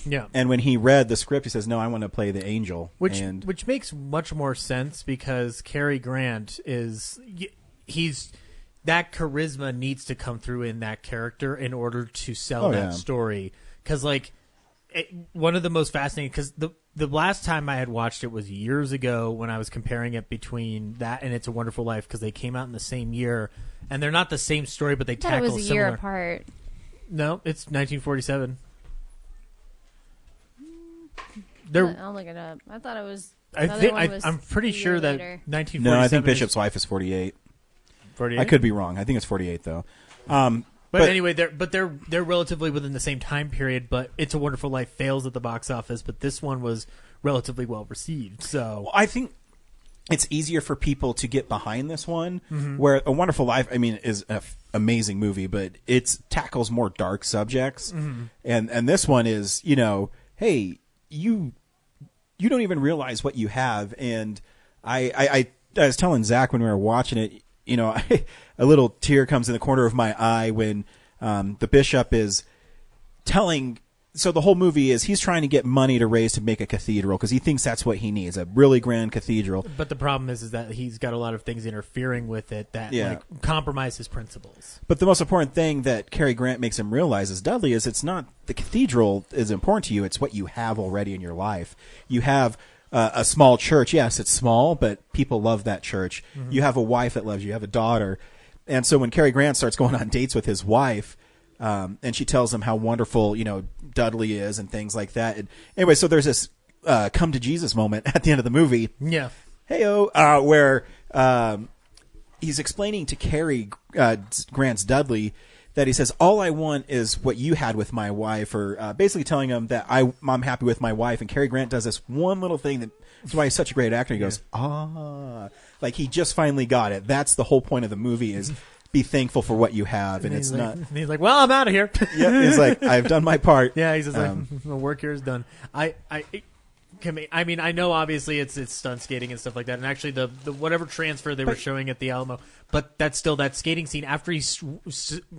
Yeah, and when he read the script, he says, "No, I want to play the angel," which makes much more sense because Cary Grant is. That charisma needs to come through in that character in order to sell that story. Because, one of the most fascinating... Because the last time I had watched it was years ago when I was comparing it between that and It's a Wonderful Life because they came out in the same year. And they're not the same story, but they tackle similar... it was a year apart. No, it's 1947. I'll look it up. I thought it was... I'm pretty sure that 1947... No, I think Bishop's Wife is 48. 48? I could be wrong. I think it's 48 though. But anyway, they're relatively within the same time period. But It's a Wonderful Life fails at the box office, but this one was relatively well received. So I think it's easier for people to get behind this one. Where A Wonderful Life, is an amazing movie, but it tackles more dark subjects, and this one is hey, you don't even realize what you have. And I was telling Zach when we were watching it. A little tear comes in the corner of my eye when the bishop is telling. So the whole movie is he's trying to get money to raise to make a cathedral because he thinks that's what he needs, a really grand cathedral. But the problem is that he's got a lot of things interfering with it that compromise his principles. But the most important thing that Cary Grant makes him realize as Dudley is it's not the cathedral is important to you; it's what you have already in your life. You have. A small church, yes, it's small, but people love that church. You have a wife that loves you. You have a daughter. And so when Cary Grant starts going on dates with his wife, and she tells him how wonderful, Dudley is and things like that. And anyway, so there's this come to Jesus moment at the end of the movie. Yeah. Hey-o, where he's explaining to Cary Grant's Dudley that he says, all I want is what you had with my wife, or basically telling him that I'm happy with my wife. And Cary Grant does this one little thing that's why he's such a great actor. He goes, like he just finally got it. That's the whole point of the movie is be thankful for what you have. And it's not. And he's like, well, I'm out of here. Yeah, he's like, I've done my part. Yeah, he's just like, the work here is done. I mean, I know obviously it's stunt skating and stuff like that, and actually the whatever transfer they were showing at the Alamo, but that's still that skating scene after he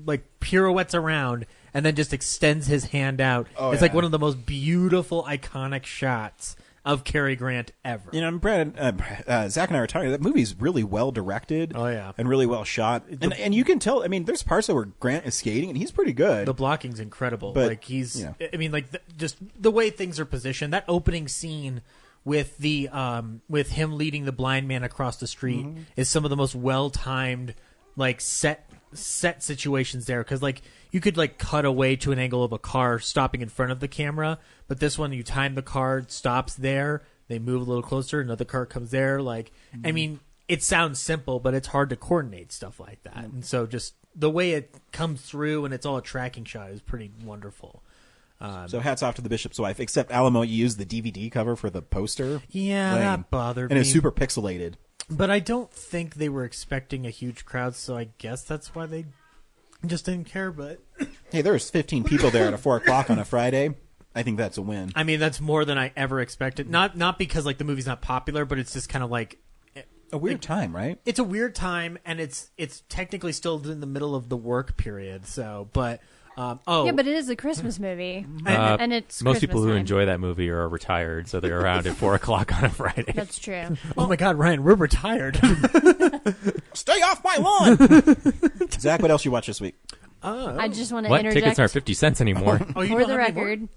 like pirouettes around and then just extends his hand out. It's like one of the most beautiful, iconic shots of Cary Grant ever. You know, Brad, Zach and I were talking. That movie's really well directed. Oh yeah, and really well shot. And you can tell. I mean, there's parts where Grant is skating, and he's pretty good. The blocking's incredible. But, like he's, I mean, like just the way things are positioned. That opening scene with the with him leading the blind man across the street is some of the most well timed like set situations there, because like you could like cut away to an angle of a car stopping in front of the camera, but this one you time the car, it stops there, they move a little closer, another car comes there. Like I mean, it sounds simple, but it's hard to coordinate stuff like that. And so just the way it comes through and it's all a tracking shot is pretty wonderful. So hats off to the Bishop's Wife. Except Alamo, you used the DVD cover for the poster. Yeah, Lame. that bothered me. And it's super pixelated. But I don't think they were expecting a huge crowd, so I guess that's why they just didn't care. But hey, there's 15 people there at 4 o'clock on a Friday. I think that's a win. I mean, that's more than I ever expected. Not because like the movie's not popular, but it's just kind of like a weird time, right? It's a weird time, and it's technically still in the middle of the work period. So, but yeah, but it is a Christmas movie, and it's most Christmas people who time. enjoy that movie are retired, so they're around at 4 o'clock on a Friday. That's true. Oh my God, Ryan, we're retired. Stay off my lawn. Zach, what else you watch this week? I just want to What? interject. Tickets aren't 50 cents anymore. For the record,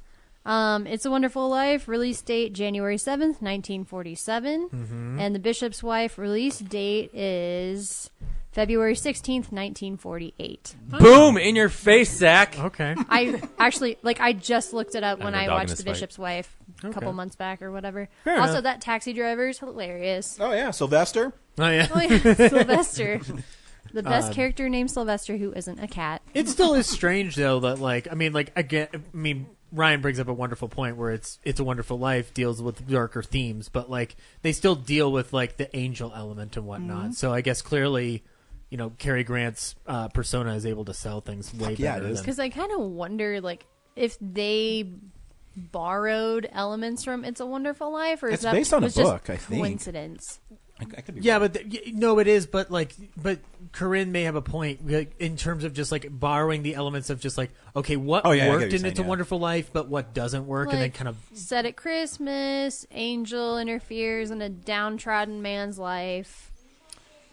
It's a Wonderful Life, release date January 7th, 1947. And The Bishop's Wife, release date is February 16th, 1948. Boom! In your face, Zach. Okay. I actually, I just looked it up when I'm a I dog in watched this The fight. Bishop's Wife a couple months back or whatever. Fair Also, enough. that taxi driver is hilarious. Oh, yeah, Sylvester. Oh yeah. Oh, yeah, Sylvester. The best character named Sylvester who isn't a cat. It still is strange though that Ryan brings up a wonderful point where It's a Wonderful Life deals with darker themes, but like they still deal with like the angel element and whatnot. So I guess clearly, Cary Grant's persona is able to sell things way better. it is. Because I kind of wonder, if they borrowed elements from It's a Wonderful Life, or is It's that based on a was just book, I think. coincidence? I could be Yeah, wrong. but no, it is. But Corinne may have a point in terms of just borrowing the elements of just what I get what worked you're in saying, It's a yeah. Wonderful Life, but what doesn't work, and then kind of set at Christmas, angel interferes in a downtrodden man's life,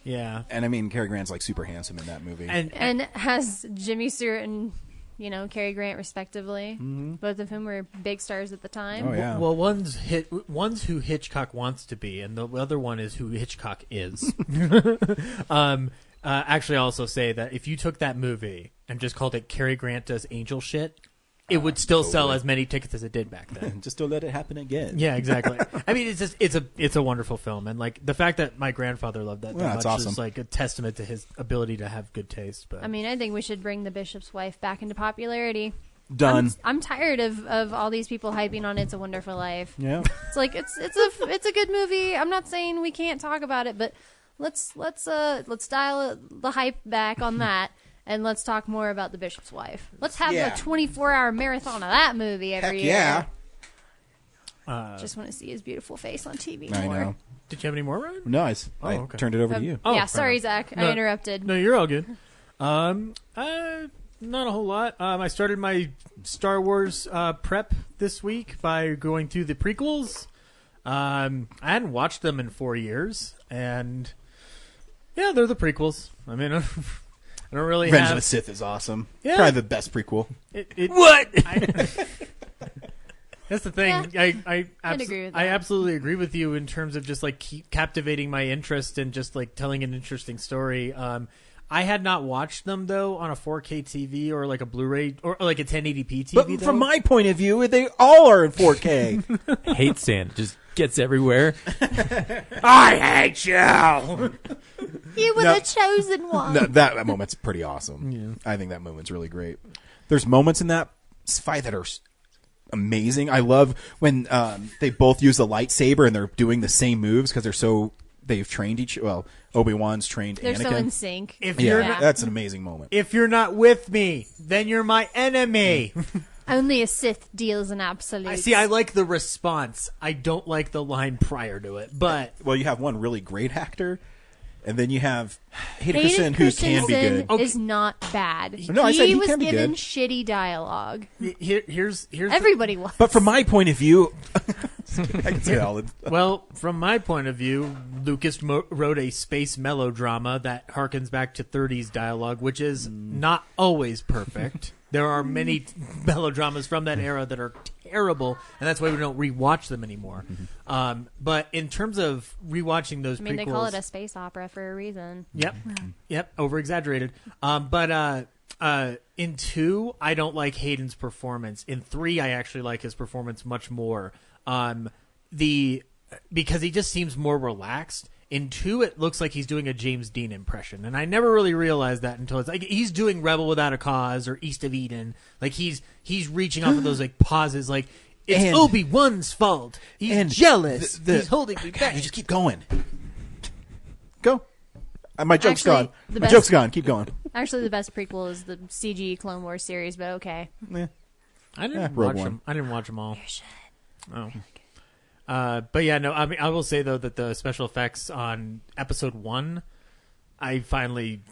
yeah. And I mean, Cary Grant's super handsome in that movie. and has Jimmy Stewart and Cary Grant respectively, both of whom were big stars at the time. Oh, yeah. Well, one's who Hitchcock wants to be, and the other one is who Hitchcock is. Actually, I'll also say that if you took that movie and just called it Cary Grant Does Angel Shit, it would still sell as many tickets as it did back then. Just don't let it happen again. Yeah, exactly. I mean, it's a wonderful film, and the fact that my grandfather loved that Well, much that's is awesome. a testament to his ability to have good taste. But I mean, I think we should bring The Bishop's Wife back into popularity. Done. I'm tired of all these people hyping on It's a Wonderful Life. Yeah. It's it's a good movie. I'm not saying we can't talk about it, but let's dial the hype back on that, and let's talk more about The Bishop's Wife. Let's have Yeah. a 24-hour marathon of that movie every Heck year. yeah. Just want to see his beautiful face on TV I more. know. did you have any more, Ryan? Nice. Oh, I okay. turned it over to you. Oh, yeah, fair sorry, enough. Zach. No. I interrupted. No, you're all good. Not a whole lot. I started my Star Wars prep this week by going through the prequels. I hadn't watched them in 4 years, and yeah, they're the prequels. I mean, I don't really Revenge have... of the Sith is awesome. Yeah. Probably the best prequel. What? That's the thing. Yeah, I I'd agree with I that. absolutely agree with you in terms of just keep captivating my interest and just telling an interesting story. I had not watched them though on a 4K TV or a Blu-ray or a 1080p TV. But from my point of view, they all are in 4K. Hate sand. Just gets everywhere. I hate you. You were the chosen one. No, that moment's pretty awesome. Yeah. I think that moment's really great. There's moments in that fight that are amazing. I love when they both use the lightsaber and they're doing the same moves because they've trained Obi-Wan's trained They're Anakin. so in sync. That's an amazing moment. If you're not with me, then you're my enemy. Only a Sith deals in absolutes. I like the response. I don't like the line prior to it, but you have one really great actor, and then you have Hayden Christensen, who can be good. Is not bad. No, I said he was can be given good. shitty dialogue. Here's Everybody was. But from my point of view, I can say all the well, from my point of view, Lucas wrote a space melodrama that harkens back to 30s dialogue, which is not always perfect. There are many melodramas from that era that are terrible, and that's why we don't rewatch them anymore. But in terms of rewatching those prequels, they call it a space opera for a reason. Yep, over-exaggerated. But in 2, I don't like Hayden's performance. In 3, I actually like his performance much more. Because he just seems more relaxed. In 2, it looks like he's doing a James Dean impression, and I never really realized that until it's like he's doing Rebel Without a Cause or East of Eden. Like he's reaching off of those like pauses, like it's Obi-Wan's fault. He's jealous. He's holding me back. You just keep going. Go. My joke's Actually, gone. My joke's gone. Keep going. Actually, the best prequel is the CG Clone Wars series, but okay. Yeah. I didn't watch them. I didn't watch them all. You should. Oh. But yeah, no. I mean, I will say though that the special effects on Episode 1, I finally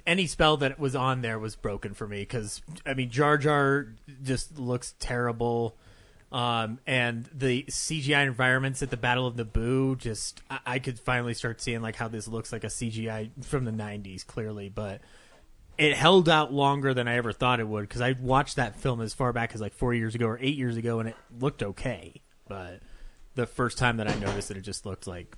any spell that was on there was broken for me because I mean Jar Jar just looks terrible, and the CGI environments at the Battle of Naboo just I could finally start seeing like how this looks like a CGI from the 90s clearly, but it held out longer than I ever thought it would because I watched that film as far back as like 4 years ago or 8 years ago and it looked okay, but the first time that I noticed it just looked like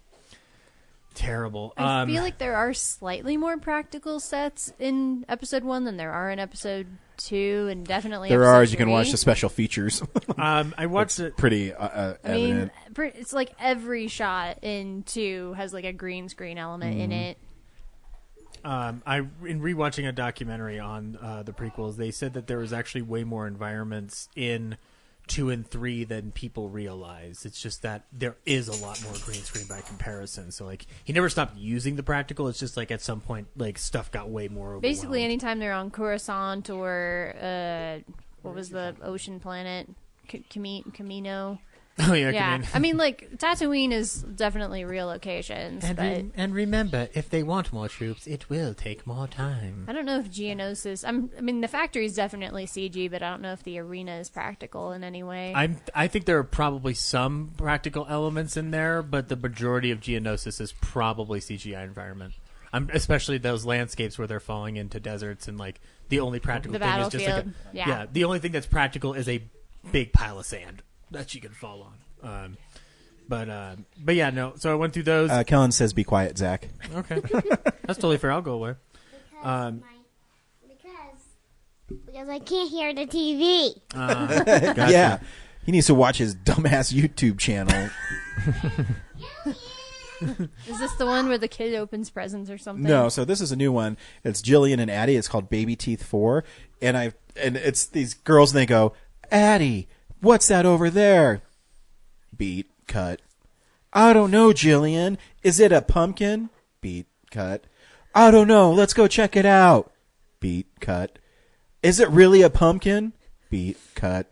terrible. I feel like there are slightly more practical sets in Episode 1 than there are in Episode 2, and definitely there Episode are as you 3. can watch the special features. I watched it. Pretty I evident. mean, it's like every shot in 2 has like a green screen element in it. In rewatching a documentary on the prequels, they said that there was actually way more environments in 2 and 3 than people realize. It's just that there is a lot more green screen by comparison. So like he never stopped using the practical. It's just like at some point like stuff got way more overwhelmed. Basically, anytime they're on Coruscant or what was the ocean planet, Camino. Oh yeah, yeah. I mean, like Tatooine is definitely real locations, but and remember, if they want more troops, it will take more time. I don't know if Geonosis. I mean, the factory is definitely CG, but I don't know if the arena is practical in any way. I think there are probably some practical elements in there, but the majority of Geonosis is probably CGI environment. Especially those landscapes where they're falling into deserts and like the only practical thing is just like the only thing that's practical is a big pile of sand that you can fall on. But yeah, no. So I went through those. Kellen says, "Be quiet, Zach." Okay, that's totally fair. I'll go away. Because I can't hear the TV. Gotcha. Yeah, he needs to watch his dumbass YouTube channel. Is this the one where the kid opens presents or something? No, so this is a new one. It's Jillian and Addie. It's called Baby Teeth 4, and it's these girls and they go, "Addie, what's that over there?" Beat, cut. "I don't know, Jillian. Is it a pumpkin?" Beat, cut. "I don't know. Let's go check it out." Beat, cut. "Is it really a pumpkin?" Beat, cut.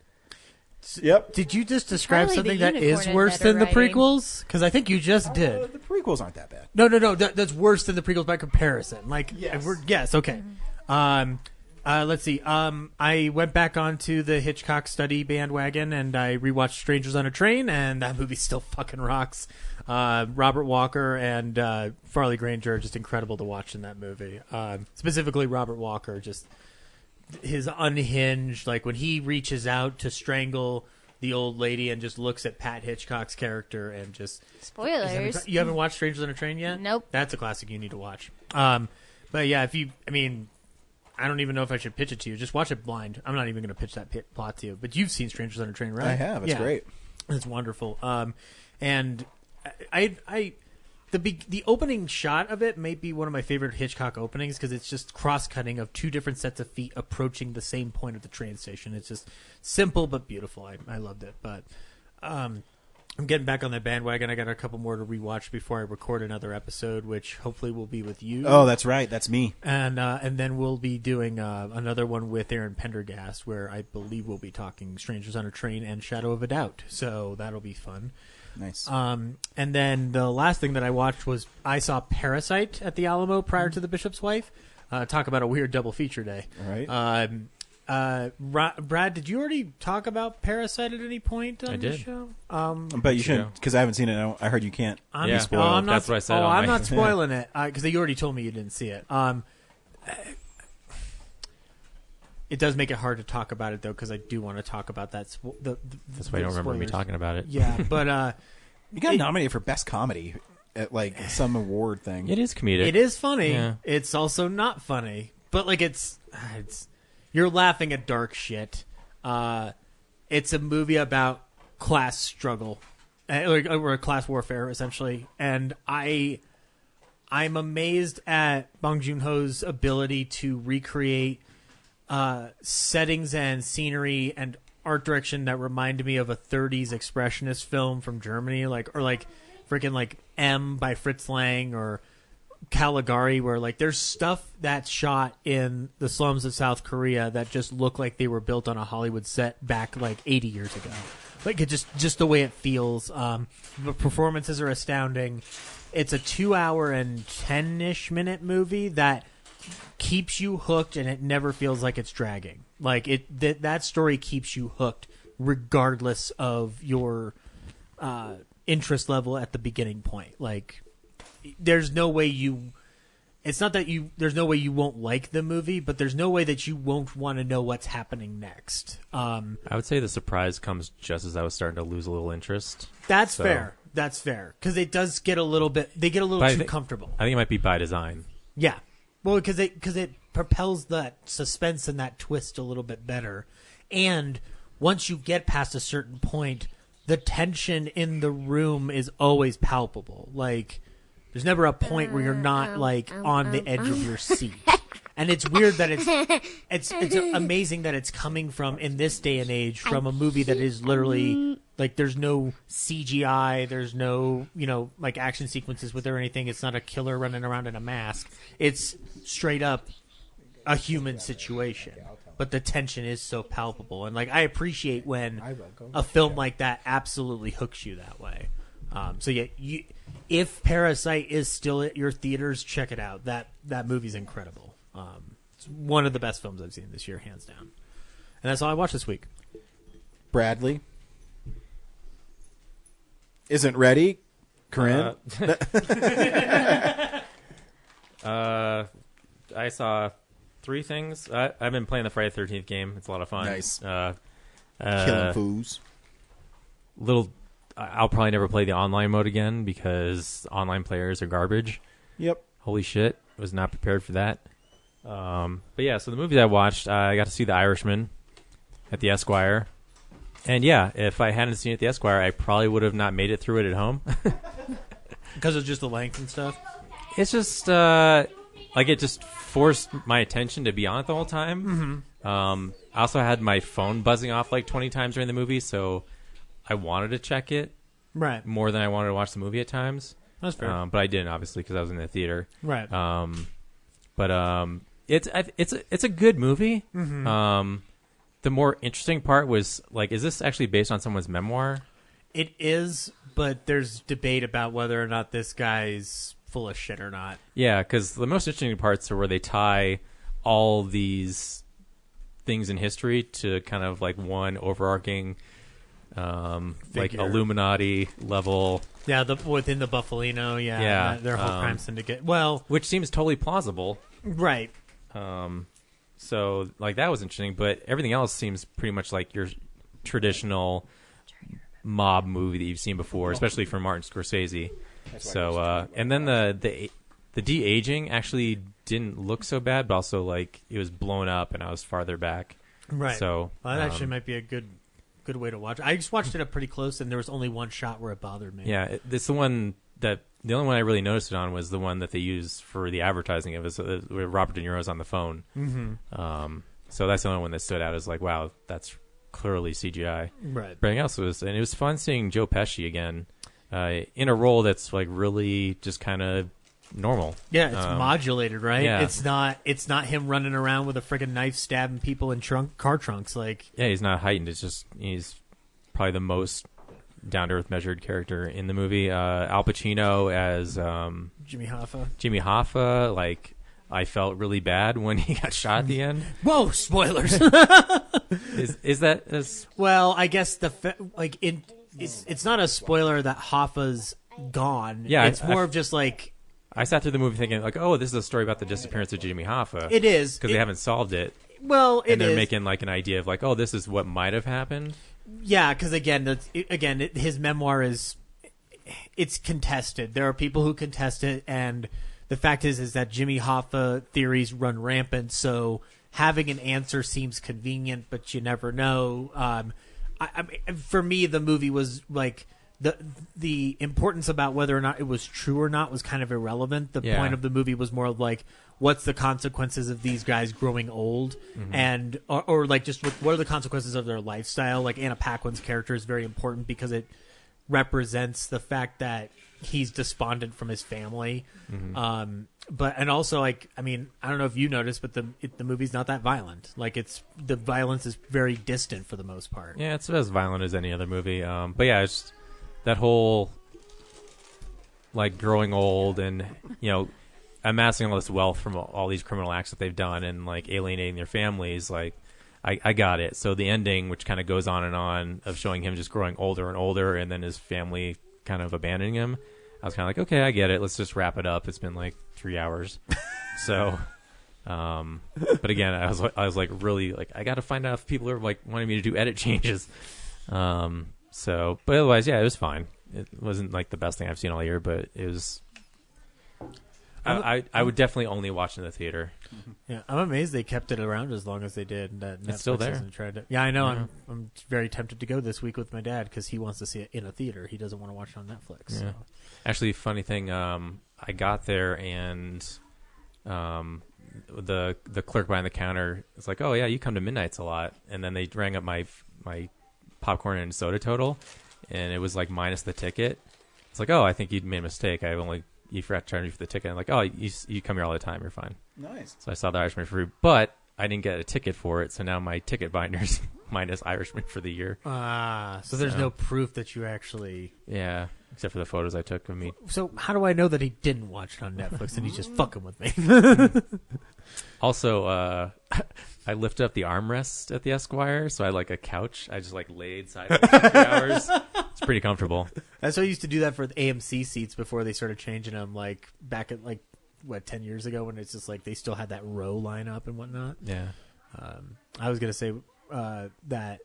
Yep. Did you just describe Probably something the that is unicorn worse better than the writing. prequels? Because I think you just did. The prequels aren't that bad. No. That's worse than the prequels by comparison. Like, yes, okay. Let's see. I went back onto the Hitchcock study bandwagon and I rewatched Strangers on a Train, and that movie still fucking rocks. Robert Walker and Farley Granger are just incredible to watch in that movie. Specifically, Robert Walker, just his unhinged, like when he reaches out to strangle the old lady and just looks at Pat Hitchcock's character and just Spoilers. You haven't watched Strangers on a Train yet? Nope. That's a classic you need to watch. But yeah, I don't even know if I should pitch it to you. Just watch it blind. I'm not even going to pitch that plot to you. But you've seen Strangers on a Train, right? I have. It's great. It's wonderful. And I the opening shot of it may be one of my favorite Hitchcock openings because it's just cross-cutting of two different sets of feet approaching the same point of the train station. It's just simple but beautiful. I loved it. But I'm getting back on the bandwagon. I got a couple more to rewatch before I record another episode, which hopefully will be with you. Oh, that's right. That's me. And then we'll be doing another one with Aaron Pendergast, where I believe we'll be talking Strangers on a Train and Shadow of a Doubt. So that'll be fun. Nice. And then the last thing that I watched was I saw Parasite at the Alamo prior to The Bishop's Wife. Talk about a weird double feature day. All right. Brad, did you already talk about Parasite at any point on the show? But you shouldn't, because I haven't seen it. I heard you can't. Yeah. Spoiled. That's what I said. I'm not spoiling it because you already told me you didn't see it. It does make it hard to talk about it though, because I do want to talk about that. That's why I don't remember me talking about it. Yeah, but you got nominated for best comedy at some award thing. It is comedic. It is funny. Yeah. It's also not funny, but it's you're laughing at dark shit. It's a movie about class struggle, or class warfare, essentially. And I'm amazed at Bong Joon-ho's ability to recreate settings and scenery and art direction that reminded me of a 30s expressionist film from Germany, or freaking M by Fritz Lang or Caligari, where there's stuff that's shot in the slums of South Korea that just look like they were built on a Hollywood set back 80 years ago. It just the way it feels. The performances are astounding. It's a 2-hour and 10-ish minute movie that keeps you hooked, and it never feels like it's dragging. That story keeps you hooked regardless of your interest level at the beginning point. There's no way it's not that there's no way you won't like the movie, but there's no way that you won't want to know what's happening next. I would say the surprise comes just as I was starting to lose a little interest. That's fair. That's fair. Because it does get a little bit, they get a little too comfortable. I think it might be by design. Yeah. Well, because it propels that suspense and that twist a little bit better. And once you get past a certain point, the tension in the room is always palpable. There's never a point where you're not on the edge of your seat. And it's weird that it's amazing that it's coming from, in this day and age, from a movie that is literally there's no CGI, there's no action sequences with it or anything. It's not a killer running around in a mask. It's straight up a human situation. But the tension is so palpable, and I appreciate when a film like that absolutely hooks you that way. So yeah, if Parasite is still at your theaters, check it out. That movie's incredible. It's one of the best films I've seen this year, hands down. And that's all I watched this week. Bradley isn't ready. Corinne? I saw 3 things. I've been playing the Friday the 13th game. It's a lot of fun. Nice. Killing fools. I'll probably never play the online mode again because online players are garbage. Yep. Holy shit. Was not prepared for that. But yeah, so the movies I watched, I got to see The Irishman at the Esquire. And yeah, if I hadn't seen it at the Esquire, I probably would have not made it through it at home. Because of just the length and stuff? It's just, it just forced my attention to be on it the whole time. Mm-hmm. I also had my phone buzzing off 20 times during the movie, so I wanted to check it more than I wanted to watch the movie at times. That's fair. But I didn't, obviously, because I was in the theater. Right. It's a good movie. Mm-hmm. The more interesting part was, is this actually based on someone's memoir? It is, but there's debate about whether or not this guy's full of shit or not. Yeah, because the most interesting parts are where they tie all these things in history to kind of one overarching Illuminati level. Yeah, within the Buffalino, their whole crime syndicate. Well, which seems totally plausible. Right. So that was interesting, but everything else seems pretty much like your traditional mob movie that you've seen before, especially from Martin Scorsese. So, and then the de-aging actually didn't look so bad, but also it was blown up and I was farther back. Right. So that actually might be a good way to watch. I just watched it up pretty close, and there was only one shot where it bothered me. Yeah, it's the one that the only one I really noticed it on was the one that they used for the advertising of it, where Robert De Niro's on the phone. Mm-hmm. So that's the only one that stood out as like, wow, that's clearly CGI. Right. Everything else was, and it was fun seeing Joe Pesci again in a role that's like really just kind of normal. Yeah, it's modulated, right? Yeah. It's not him running around with a friggin' knife stabbing people in car trunks. Like, yeah, he's not heightened. It's just he's probably the most down-to-earth measured character in the movie. Al Pacino as Jimmy Hoffa. Jimmy Hoffa, like, I felt really bad when he got shot at the end. Whoa, spoilers. Is that as Well, I guess it's not a spoiler that Hoffa's gone. Yeah, it's more of just like I sat through the movie thinking like, oh, this is a story about the disappearance of Jimmy Hoffa. it is because they haven't solved it. Well, and they're making like an idea of like, oh, this is what might have happened. Yeah, because his memoir it's contested. There are people who contest it, and the fact is that Jimmy Hoffa theories run rampant. So having an answer seems convenient, but you never know. For me, the movie was like the importance about whether or not it was true or not was kind of irrelevant. The point of the movie was more of like, what's the consequences of these guys growing old, and or like just what are the consequences of their lifestyle. Like Anna Paquin's character is very important because it represents the fact that he's despondent from his family. And also, like, I mean, I don't know if you noticed, but the movie's not that violent. Like, the violence is very distant for the most part. Yeah, it's as violent as any other movie. But yeah, it's that whole like growing old and amassing all this wealth from all these criminal acts that they've done and like alienating their families. Like, I got it. So the ending, which kind of goes on and on, of showing him just growing older and older, and then his family kind of abandoning him. I was kind of like, okay, I get it. Let's just wrap it up. It's been like 3 hours. So, but again, I was like really like, I got to find out if people are like wanting me to do edit changes. So, but otherwise, yeah, it was fine. It wasn't like the best thing I've seen all year, but it was. I would definitely only watch in the theater. Yeah, I'm amazed they kept it around as long as they did. That it's still there. Yeah, I know. Yeah. I'm very tempted to go this week with my dad because he wants to see it in a theater. He doesn't want to watch it on Netflix. Yeah. So. Actually, funny thing, I got there and the clerk behind the counter was like, "Oh yeah, you come to Midnights a lot," and then they rang up my popcorn and soda total, and it was like minus the ticket. It's like, "Oh, I think you made a mistake. You forgot to charge me for the ticket." I'm like, "Oh, you come here all the time. You're fine." Nice. So I saw the Irishman for free, but I didn't get a ticket for it, so now my ticket binder's minus Irishman for the year. So there's no proof that you actually... Yeah, except for the photos I took of me. So how do I know that he didn't watch it on Netflix and he's just fucking with me? Also, I lifted up the armrest at the Esquire, so I had like a couch. I just like laid sideways for 3 hours. It's pretty comfortable. That's why I used to do that for the AMC seats before they started changing them, like back at 10 years ago, when it's just like they still had that row line up and whatnot. Yeah. I was gonna say that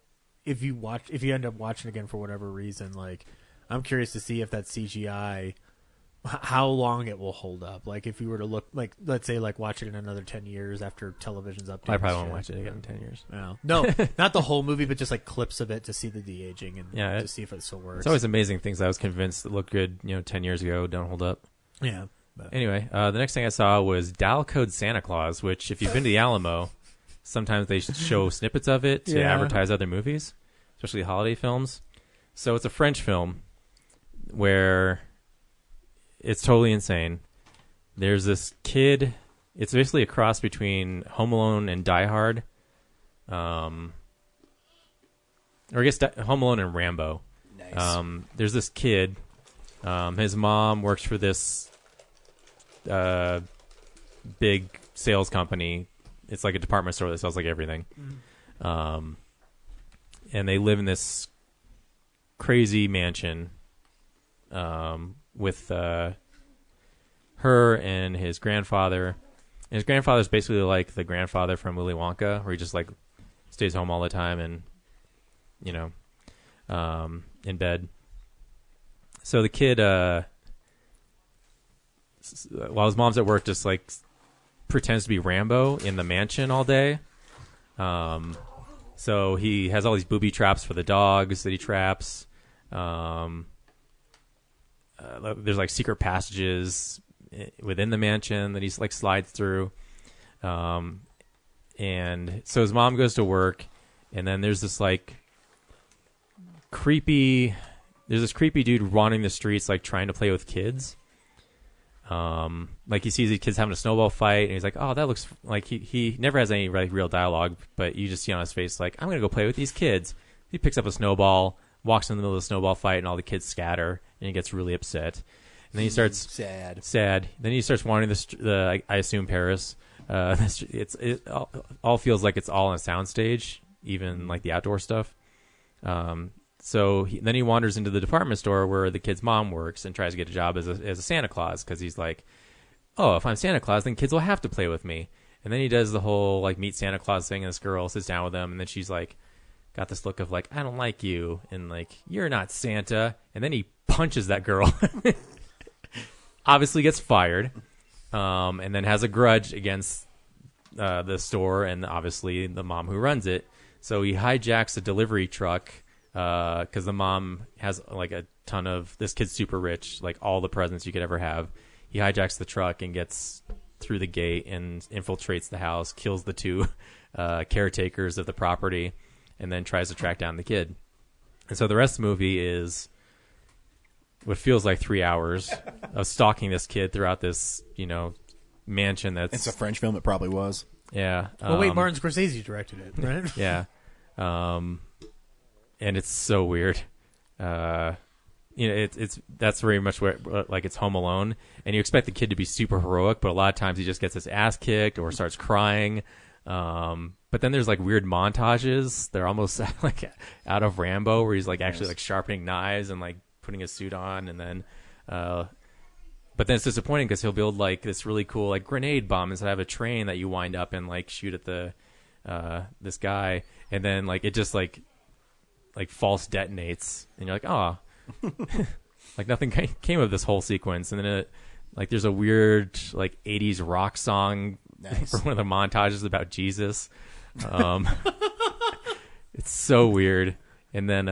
if you end up watching again for whatever reason, like I'm curious to see if that CGI, how long it will hold up. Like if you were to look, like let's say like watch it in another 10 years after television's updated. I probably won't watch it again in 10 years. No, not the whole movie, but just like clips of it to see the de-aging and to see if it still works. It's always amazing things I was convinced that looked good 10 years ago don't hold up. Yeah. Anyway, the next thing I saw was Dial Code Santa Claus, which if you've been to the Alamo, sometimes they show snippets of it to advertise other movies, especially holiday films. So it's a French film where it's totally insane. There's this kid. It's basically a cross between Home Alone and Die Hard. Or I guess Home Alone and Rambo. Nice. There's this kid. His mom works for this big sales company. It's like a department store that sells like everything. And they live in this crazy mansion with her and his grandfather. And his grandfather's basically like the grandfather from Willy Wonka, where he just like stays home all the time and in bed. So the kid, while his mom's at work, just like pretends to be Rambo in the mansion all day. So he has all these booby traps for the dogs that he traps. there's like secret passages within the mansion that he's like slides through. And so his mom goes to work, and then there's this creepy dude wandering the streets, like trying to play with kids. Like he sees these kids having a snowball fight, and he's like, "Oh, that looks like he never has any like real dialogue, but you just see on his face like, I'm gonna go play with these kids." He picks up a snowball, walks in the middle of the snowball fight, and all the kids scatter, and he gets really upset. And then he starts sad. Then he starts wandering I assume Paris. It all feels like it's all on a soundstage, even like the outdoor stuff. So then he wanders into the department store where the kid's mom works and tries to get a job as a Santa Claus, because he's like, oh, if I'm Santa Claus, then kids will have to play with me. And then he does the whole like meet Santa Claus thing, and this girl sits down with him, and then she's like, got this look of like, I don't like you, and like, you're not Santa. And then he punches that girl. Obviously gets fired, and then has a grudge against the store and obviously the mom who runs it. So he hijacks a delivery truck, because the mom has like a ton of, this kid's super rich, like all the presents you could ever have. He hijacks the truck and gets through the gate and infiltrates the house, kills the two caretakers of the property, and then tries to track down the kid. And so the rest of the movie is what feels like 3 hours of stalking this kid throughout this, mansion that's... It's a French film, it probably was. Yeah. Well, wait, Martin Scorsese directed it, right? Yeah. And it's so weird. It's that's very much what like it's Home Alone, and you expect the kid to be super heroic, but a lot of times he just gets his ass kicked or starts crying. But then there's like weird montages. They're almost like out of Rambo, where he's like actually like sharpening knives and like putting his suit on, and then but then it's disappointing because he'll build like this really cool like grenade bomb instead of a train that you wind up and like shoot at the this guy, and then like it just like false detonates, and you're like, oh, like nothing came of this whole sequence. And then it like there's a weird like 80s rock song for one of the montages about Jesus. It's so weird. And then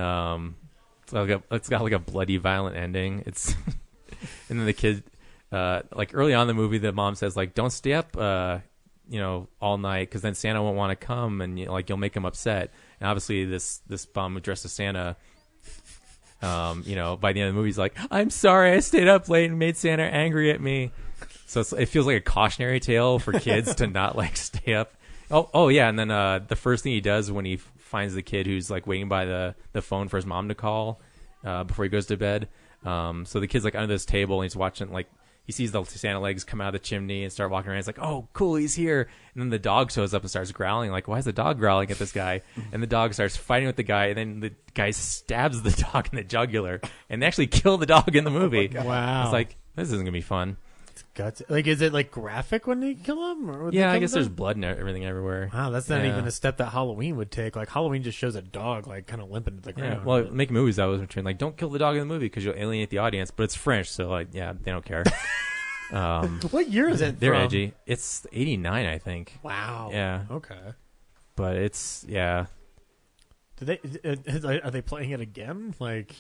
it's got like a bloody violent ending. It's and then the kid like early on in the movie, the mom says like, don't stay up all night, because then Santa won't want to come, and you'll make him upset. And obviously this bum who dressed as Santa, by the end of the movie, he's like, I'm sorry I stayed up late and made Santa angry at me. So it feels like a cautionary tale for kids to not like stay up. Oh yeah, and then the first thing he does when he finds the kid who's like waiting by the phone for his mom to call before he goes to bed. So the kid's like under this table, and he's watching, like, he sees the Santa legs come out of the chimney and start walking around. He's like, oh, cool, he's here. And then the dog shows up and starts growling. Like, why is the dog growling at this guy? And the dog starts fighting with the guy, and then the guy stabs the dog in the jugular, and they actually kill the dog in the movie. Wow. It's like, this isn't going to be fun. Guts. Like, is it like graphic when they kill him? Or yeah, I guess there's blood and everything everywhere. Wow, that's not even a step that Halloween would take. Like, Halloween just shows a dog like kind of limping to the ground. Yeah, well, make movies that was between like, don't kill the dog in the movie because you'll alienate the audience. But it's French, so like, yeah, they don't care. What year is it? They're from? edgy. It's 89, I think. Wow. Yeah. Okay. But it's Do they are they playing it again? Like,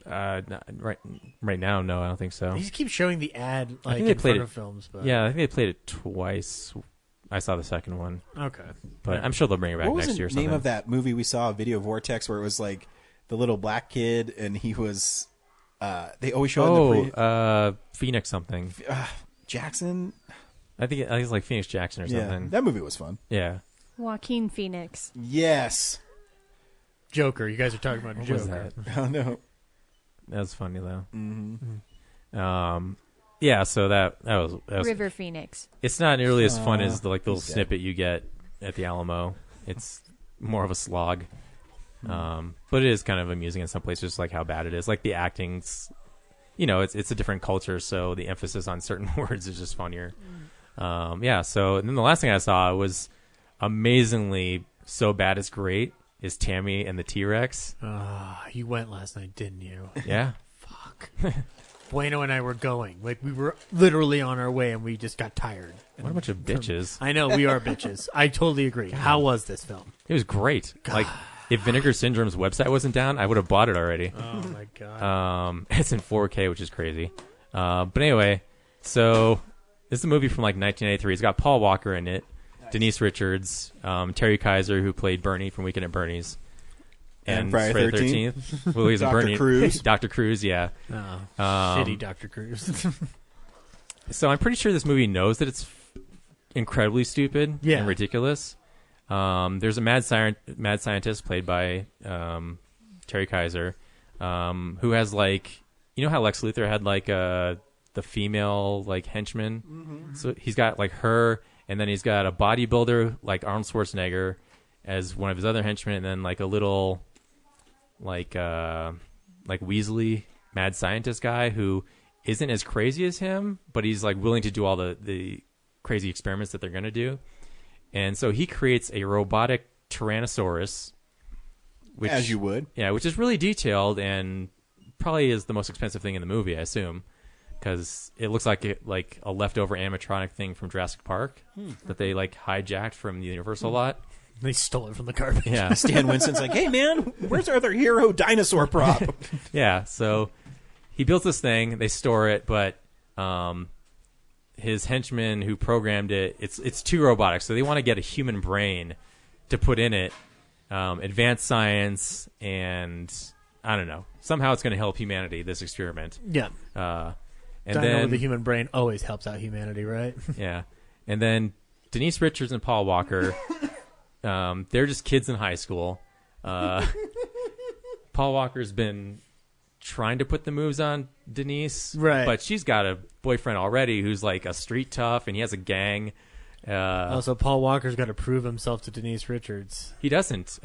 right now, no, I don't think so. they just keep showing the ad like I think they in played front it. of films. But Yeah, I think they played it twice. I saw the second one, okay. but I'm sure they'll bring it back What was next the year. Or name something. of that movie we saw, Video Vortex, where it was like the little black kid, and he was they always show in the Phoenix something. Jackson. I think it's like Phoenix Jackson or something. Yeah, that movie was fun. Yeah. Joaquin Phoenix. Yes. Joker. You guys are talking about What Joker. was that? Oh no. That was funny though. Mm-hmm. Yeah. So that was River Phoenix. It's not nearly as fun as the little he's dead. snippet you get at the Alamo. It's more of a slog. But it is kind of amusing in some places, just like how bad it is. Like the acting's, it's a different culture, so the emphasis on certain words is just funnier. Yeah. So and then the last thing I saw was amazingly so bad it's great is Tammy and the T-Rex. You went last night, didn't you? Yeah. Fuck. Bueno and I were going. Like, we were literally on our way, and we just got tired. What a bunch of bitches. I know, we are bitches. I totally agree. How was this film? It was great. God. Like if Vinegar Syndrome's website wasn't down, I would have bought it already. Oh my god. It's in 4K, which is crazy. But anyway, so this is a movie from like 1983. It's got Paul Walker in it, Denise Richards, Terry Kaiser, who played Bernie from Weekend at Bernie's, And Friday the 13th. Well, he's in Dr. Bernie. Cruz. Dr. Cruz, yeah. Oh, shitty Dr. Cruz. So I'm pretty sure this movie knows that it's incredibly stupid and ridiculous. There's a mad scientist played by Terry Kaiser, who has like, you know how Lex Luthor had like the female like henchman. Mm-hmm. So he's got like her, and then he's got a bodybuilder like Arnold Schwarzenegger as one of his other henchmen, and then like a little like Weasley mad scientist guy who isn't as crazy as him, but he's like willing to do all the crazy experiments that they're going to do. And so he creates a robotic Tyrannosaurus, which, as you would, which is really detailed and probably is the most expensive thing in the movie, I assume, because it looks like a leftover animatronic thing from Jurassic Park that they like hijacked from the Universal lot. They stole it from the garbage. Yeah, Stan Winston's like, "Hey man, where's our other hero dinosaur prop?" Yeah, so he built this thing. They store it, but his henchman who programmed it, it's too robotic, so they want to get a human brain to put in it, advanced science, and I don't know, somehow it's going to help humanity, this experiment. Yeah. And Dino then with the human brain always helps out humanity, right? Yeah. And then Denise Richards and Paul Walker, they're just kids in high school. Paul Walker's been trying to put the moves on Denise, right? But she's got a boyfriend already who's like a street tough, and he has a gang. Also, Paul Walker's got to prove himself to Denise Richards. He doesn't.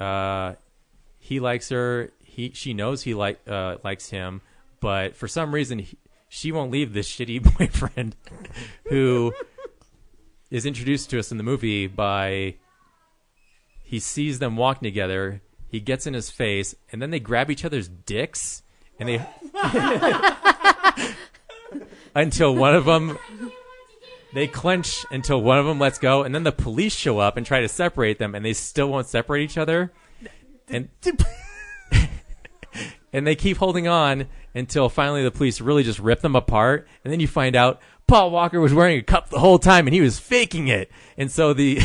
He likes her. She knows he likes him, but for some reason she won't leave this shitty boyfriend who is introduced to us in the movie by he sees them walking together. He gets in his face, and then they grab each other's dicks. And they until one of them, they clench until one of them lets go, and then the police show up and try to separate them, and they still won't separate each other, and and they keep holding on until finally the police really just rip them apart, and then you find out Paul Walker was wearing a cup the whole time, and he was faking it, and so the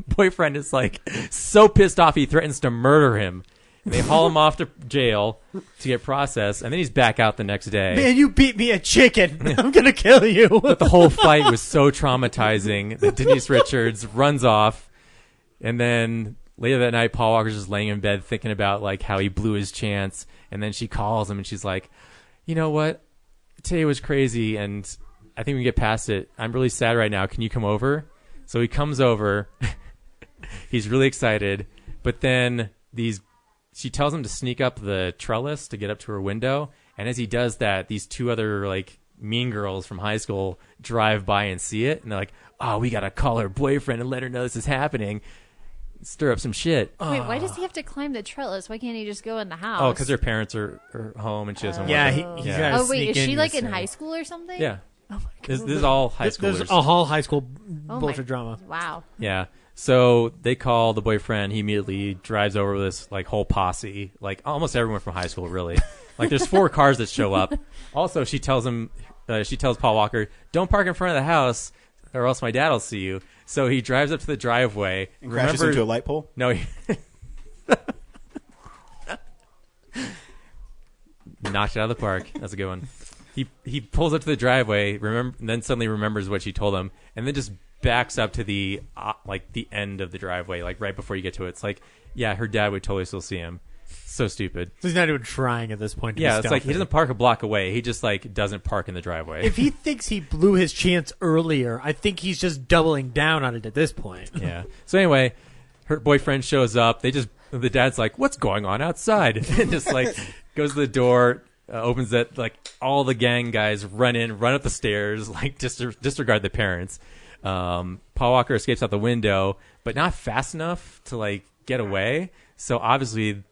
boyfriend is like so pissed off he threatens to murder him. And they haul him off to jail to get processed, and then he's back out the next day. Man, you beat me a chicken. I'm going to kill you. But the whole fight was so traumatizing that Denise Richards runs off, and then later that night, Paul Walker's just laying in bed thinking about like how he blew his chance, and then she calls him, and she's like, you know what? Today was crazy, and I think we can get past it. I'm really sad right now. Can you come over? So he comes over. He's really excited, but then she tells him to sneak up the trellis to get up to her window. And as he does that, these two other like mean girls from high school drive by and see it. And they're like, oh, we got to call her boyfriend and let her know this is happening. Stir up some shit. Wait, why does he have to climb the trellis? Why can't he just go in the house? Oh, because her parents are home and she doesn't Yeah, want he's to. gotta Oh, wait, is sneak she in, like you in say. high school or something? Yeah. Oh, my God. This is all high There's schoolers. a whole high school Oh bullshit my- drama. Wow. Yeah. So they call the boyfriend. He immediately drives over with this like whole posse, like almost everyone from high school, really. Like there's 4 cars that show up. Also, she tells Paul Walker, "Don't park in front of the house, or else my dad will see you." So he drives up to the driveway and crashes into a light pole. No, knocked it out of the park. That's a good one. He pulls up to the driveway, and then suddenly remembers what she told him, and then just backs up to the the end of the driveway, like right before you get to it. It's like, yeah, her dad would totally still see him. So stupid. So he's not even trying at this point. To Yeah, be it's like he stealthy. doesn't park a block away. He just like doesn't park in the driveway. If he thinks he blew his chance earlier, I think he's just doubling down on it at this point. Yeah. So anyway, her boyfriend shows up. The dad's like, "What's going on outside?" And just like goes to the door, opens it. Like all the gang guys run up the stairs, like disregard the parents. Paul Walker escapes out the window, but not fast enough to like get away. So obviously,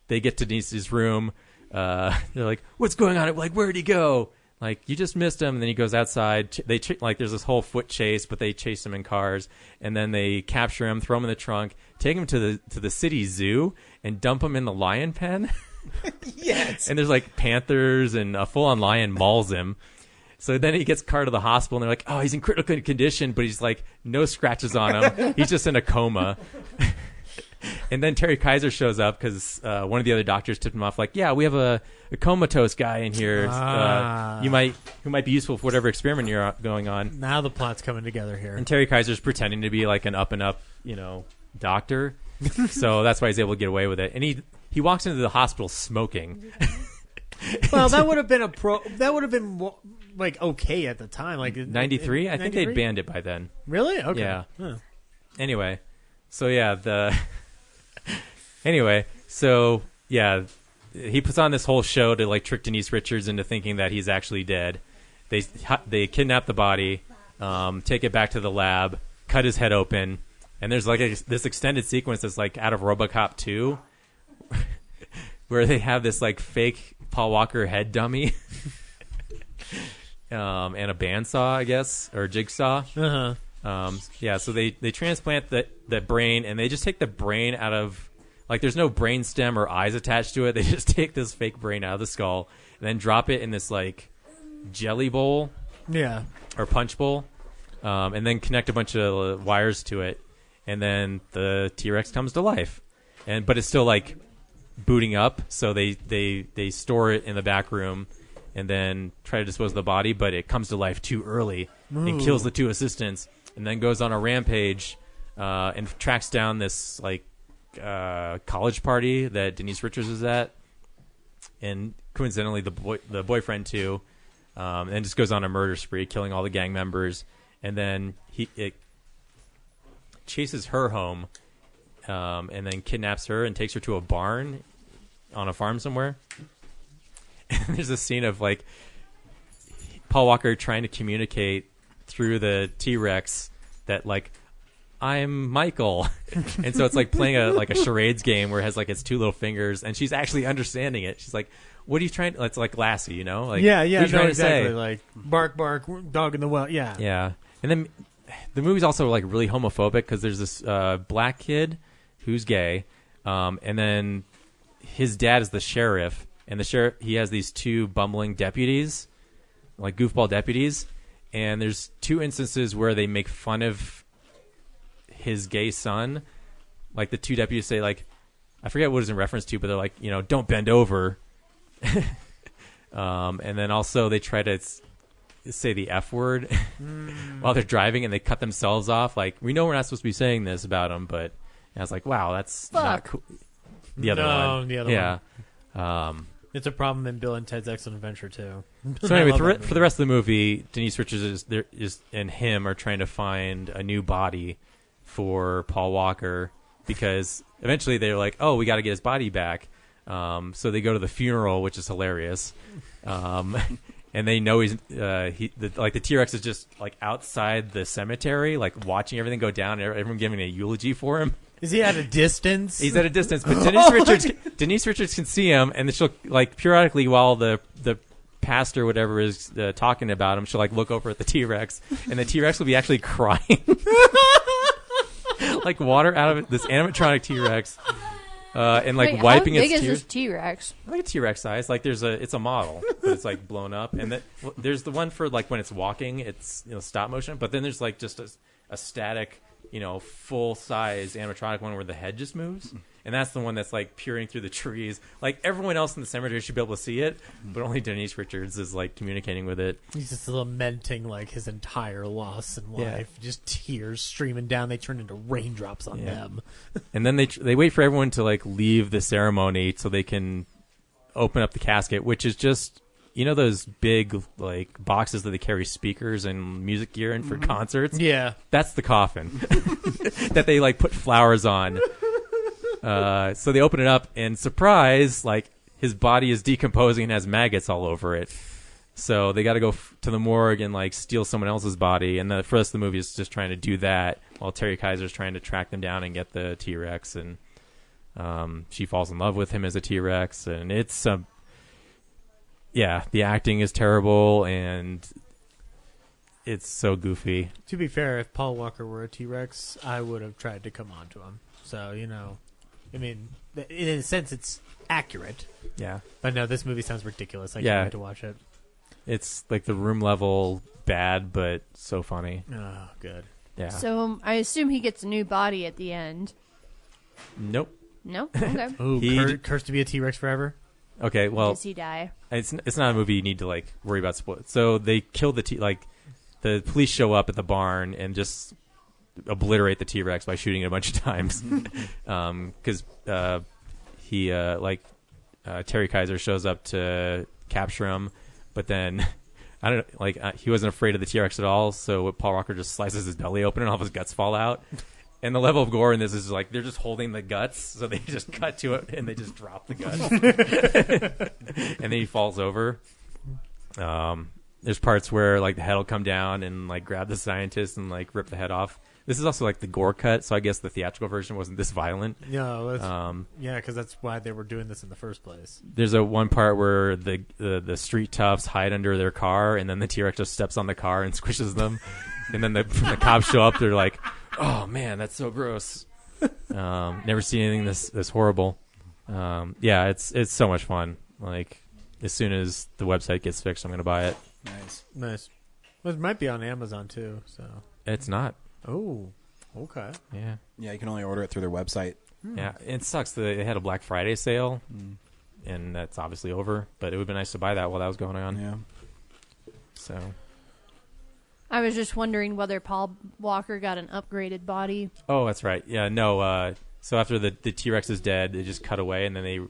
they get to Denise's room. They're like, "What's going on?" Like, "Where'd he go?" like, you just missed him. And then he goes outside. There's this whole foot chase, but they chase him in cars. And then they capture him, throw him in the trunk, take him to the city zoo, and dump him in the lion pen. Yes. And there's like panthers, and a full-on lion mauls him. So then he gets carted to the hospital, and they're like, oh, he's in critical condition, but he's like, no scratches on him. He's just in a coma. And then Terry Kaiser shows up because one of the other doctors tipped him off, like, yeah, we have a comatose guy in here. Who might be useful for whatever experiment you're going on. Now the plot's coming together here. And Terry Kaiser's pretending to be like an up-and-up, doctor. So that's why he's able to get away with it. And he walks into the hospital smoking. Well, that would have been like okay at the time, like 93. I think they'd banned it by then. Really? Okay. Yeah. Huh. Anyway, so he puts on this whole show to like trick Denise Richards into thinking that he's actually dead. They kidnap the body, take it back to the lab, cut his head open, and there's like this extended sequence that's like out of RoboCop 2, where they have this like fake Paul Walker head dummy. And a bandsaw, I guess, or a jigsaw. So they transplant that brain, and they just take the brain out of, like, there's no brain stem or eyes attached to it. They just take this fake brain out of the skull and then drop it in this like jelly bowl, or punch bowl, and then connect a bunch of wires to it, and then the T-Rex comes to life, but it's still like booting up, so they store it in the back room. And then try to dispose of the body, but it comes to life too early and kills the two assistants, and then goes on a rampage and tracks down this like college party that Denise Richards is at, and coincidentally the boyfriend too, and just goes on a murder spree, killing all the gang members, and then it chases her home, and then kidnaps her and takes her to a barn on a farm somewhere. And there's a scene of like Paul Walker trying to communicate through the T-Rex that like, I'm Michael. And so it's like playing a charades game where it has like its two little fingers, and she's actually understanding it. She's like, what are you trying to, it's like Lassie, like, what are you trying to say? Like bark bark, dog in the well. And then the movie's also like really homophobic because there's this black kid who's gay, and then his dad is the sheriff. And the sheriff, he has these two bumbling deputies, like goofball deputies. And there's two instances where they make fun of his gay son. Like the two deputies say, like, I forget what it's in reference to, but they're like, don't bend over. And then also they try to say the F word while they're driving, and they cut themselves off. Like, we know we're not supposed to be saying this about them, but I was like, wow, that's not cool. The other one. It's a problem in Bill and Ted's Excellent Adventure too. So anyway, for the rest of the movie, Denise Richards and him are trying to find a new body for Paul Walker, because eventually they're like, oh, we got to get his body back. So they go to the funeral, which is hilarious. And they know the T-Rex is just like outside the cemetery, like watching everything go down, and everyone giving a eulogy for him. Is he at a distance? He's at a distance, but Denise Richards can see him, and she'll like periodically, while the pastor, whatever, is talking about him, she'll like look over at the T-Rex, and the T-Rex will be actually crying, like water out of this animatronic T-Rex, and like wiping its tears. How big is this T-Rex? Like a T-Rex size. Like it's a model, but it's like blown up, and there's the one for like when it's walking, it's stop motion, but then there's like just a static, full size animatronic one where the head just moves, and that's the one that's like peering through the trees. Like everyone else in the cemetery should be able to see it, but only Denise Richards is like communicating with it. He's just lamenting like his entire loss in life, just tears streaming down. They turn into raindrops on them. And then they wait for everyone to like leave the ceremony so they can open up the casket, which is just, those big like boxes that they carry speakers and music gear in for concerts? Yeah. That's the coffin that they like put flowers on. So they open it up, and surprise, like his body is decomposing and has maggots all over it. So they got to go to the morgue and like steal someone else's body. And the rest of the movie is just trying to do that while Terry Kaiser's trying to track them down and get the T-Rex. And she falls in love with him as a T-Rex, and it's yeah, the acting is terrible and it's so goofy. To be fair, if Paul Walker were a T-Rex, I would have tried to come on to him. So, I mean, in a sense, it's accurate. Yeah. But no, this movie sounds ridiculous. I can't wait to watch it. It's like the Room level bad, but so funny. Oh, good. Yeah. So I assume he gets a new body at the end. Nope. No? Okay. Ooh, cursed to be a T-Rex forever? Okay, well, Does he die? It's not a movie you need to like worry about spoil. So they kill the the police show up at the barn and just obliterate the T-Rex by shooting it a bunch of times. Because Terry Kaiser shows up to capture him, but then I don't know, he wasn't afraid of the T-Rex at all. So Paul Walker just slices his belly open and all of his guts fall out. And the level of gore in this is like they're just holding the guts, so they just cut to it and they just drop the guts, and then he falls over. There's parts where like the head will come down and like grab the scientist and like rip the head off. This is also like the gore cut, so I guess the theatrical version wasn't this violent. No, because that's why they were doing this in the first place. There's one part where the street toughs hide under their car, and then the T-Rex just steps on the car and squishes them, and then the cops show up. They're like, "Oh man, that's so gross. Never seen anything this horrible." Yeah, it's so much fun. Like as soon as the website gets fixed, I'm gonna buy it. Nice. Well, it might be on Amazon too. So it's not. Oh, okay. Yeah. Yeah, you can only order it through their website. Yeah, it sucks that they had a Black Friday sale, and that's obviously over. But it would be nice to buy that while that was going on. Yeah. So. I was just wondering whether Paul Walker got an upgraded body. Oh, that's right. Yeah, no. So after the T-Rex is dead, they just cut away, and then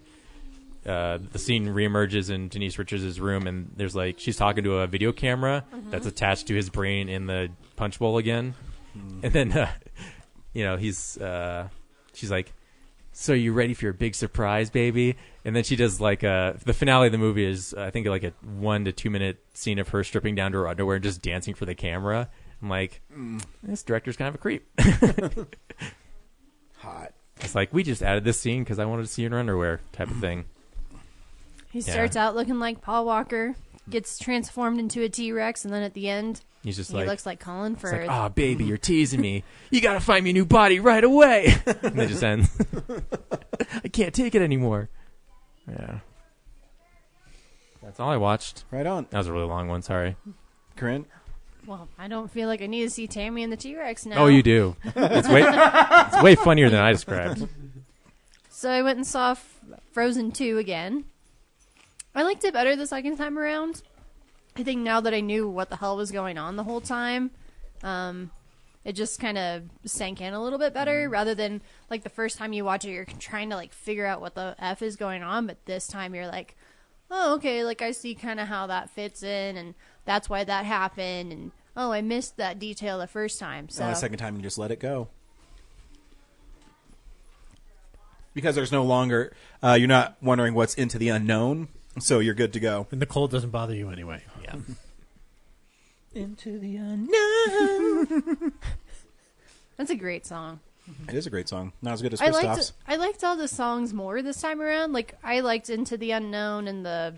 the scene reemerges in Denise Richards' room, and there's she's talking to a video camera that's attached to his brain in the punch bowl again. And then, she's like, "So you ready for your big surprise, baby?" And then she does the finale of the movie is, I think, like a 1 to 2 minute scene of her stripping down to her underwear and just dancing for the camera. I'm like, this director's kind of a creep. Hot. It's like, we just added this scene because I wanted to see you in her underwear type of thing. He starts out looking like Paul Walker, gets transformed into a T-Rex, and then at the end, he looks like Colin Firth. "Oh, baby, you're teasing me. You got to find me a new body right away." And it just ends. I can't take it anymore. Yeah. That's all I watched. Right on. That was a really long one. Sorry. Corinne? Well, I don't feel like I need to see Tammy and the T-Rex now. Oh, you do. It's way funnier than I described. So I went and saw Frozen 2 again. I liked it better the second time around. I think now that I knew what the hell was going on the whole time, it just kind of sank in a little bit better rather than like the first time you watch it, you're trying to like figure out what the F is going on. But this time you're like, oh, okay, like I see kind of how that fits in and that's why that happened. And oh, I missed that detail the first time. So the second time you just let it go. Because there's no longer, you're not wondering what's into the unknown. So you're good to go. And the cold doesn't bother you anyway. Yeah. Into the unknown. That's a great song. It is a great song. Not as good as Christoph's. I liked all the songs more this time around. Like, I liked Into the Unknown and the...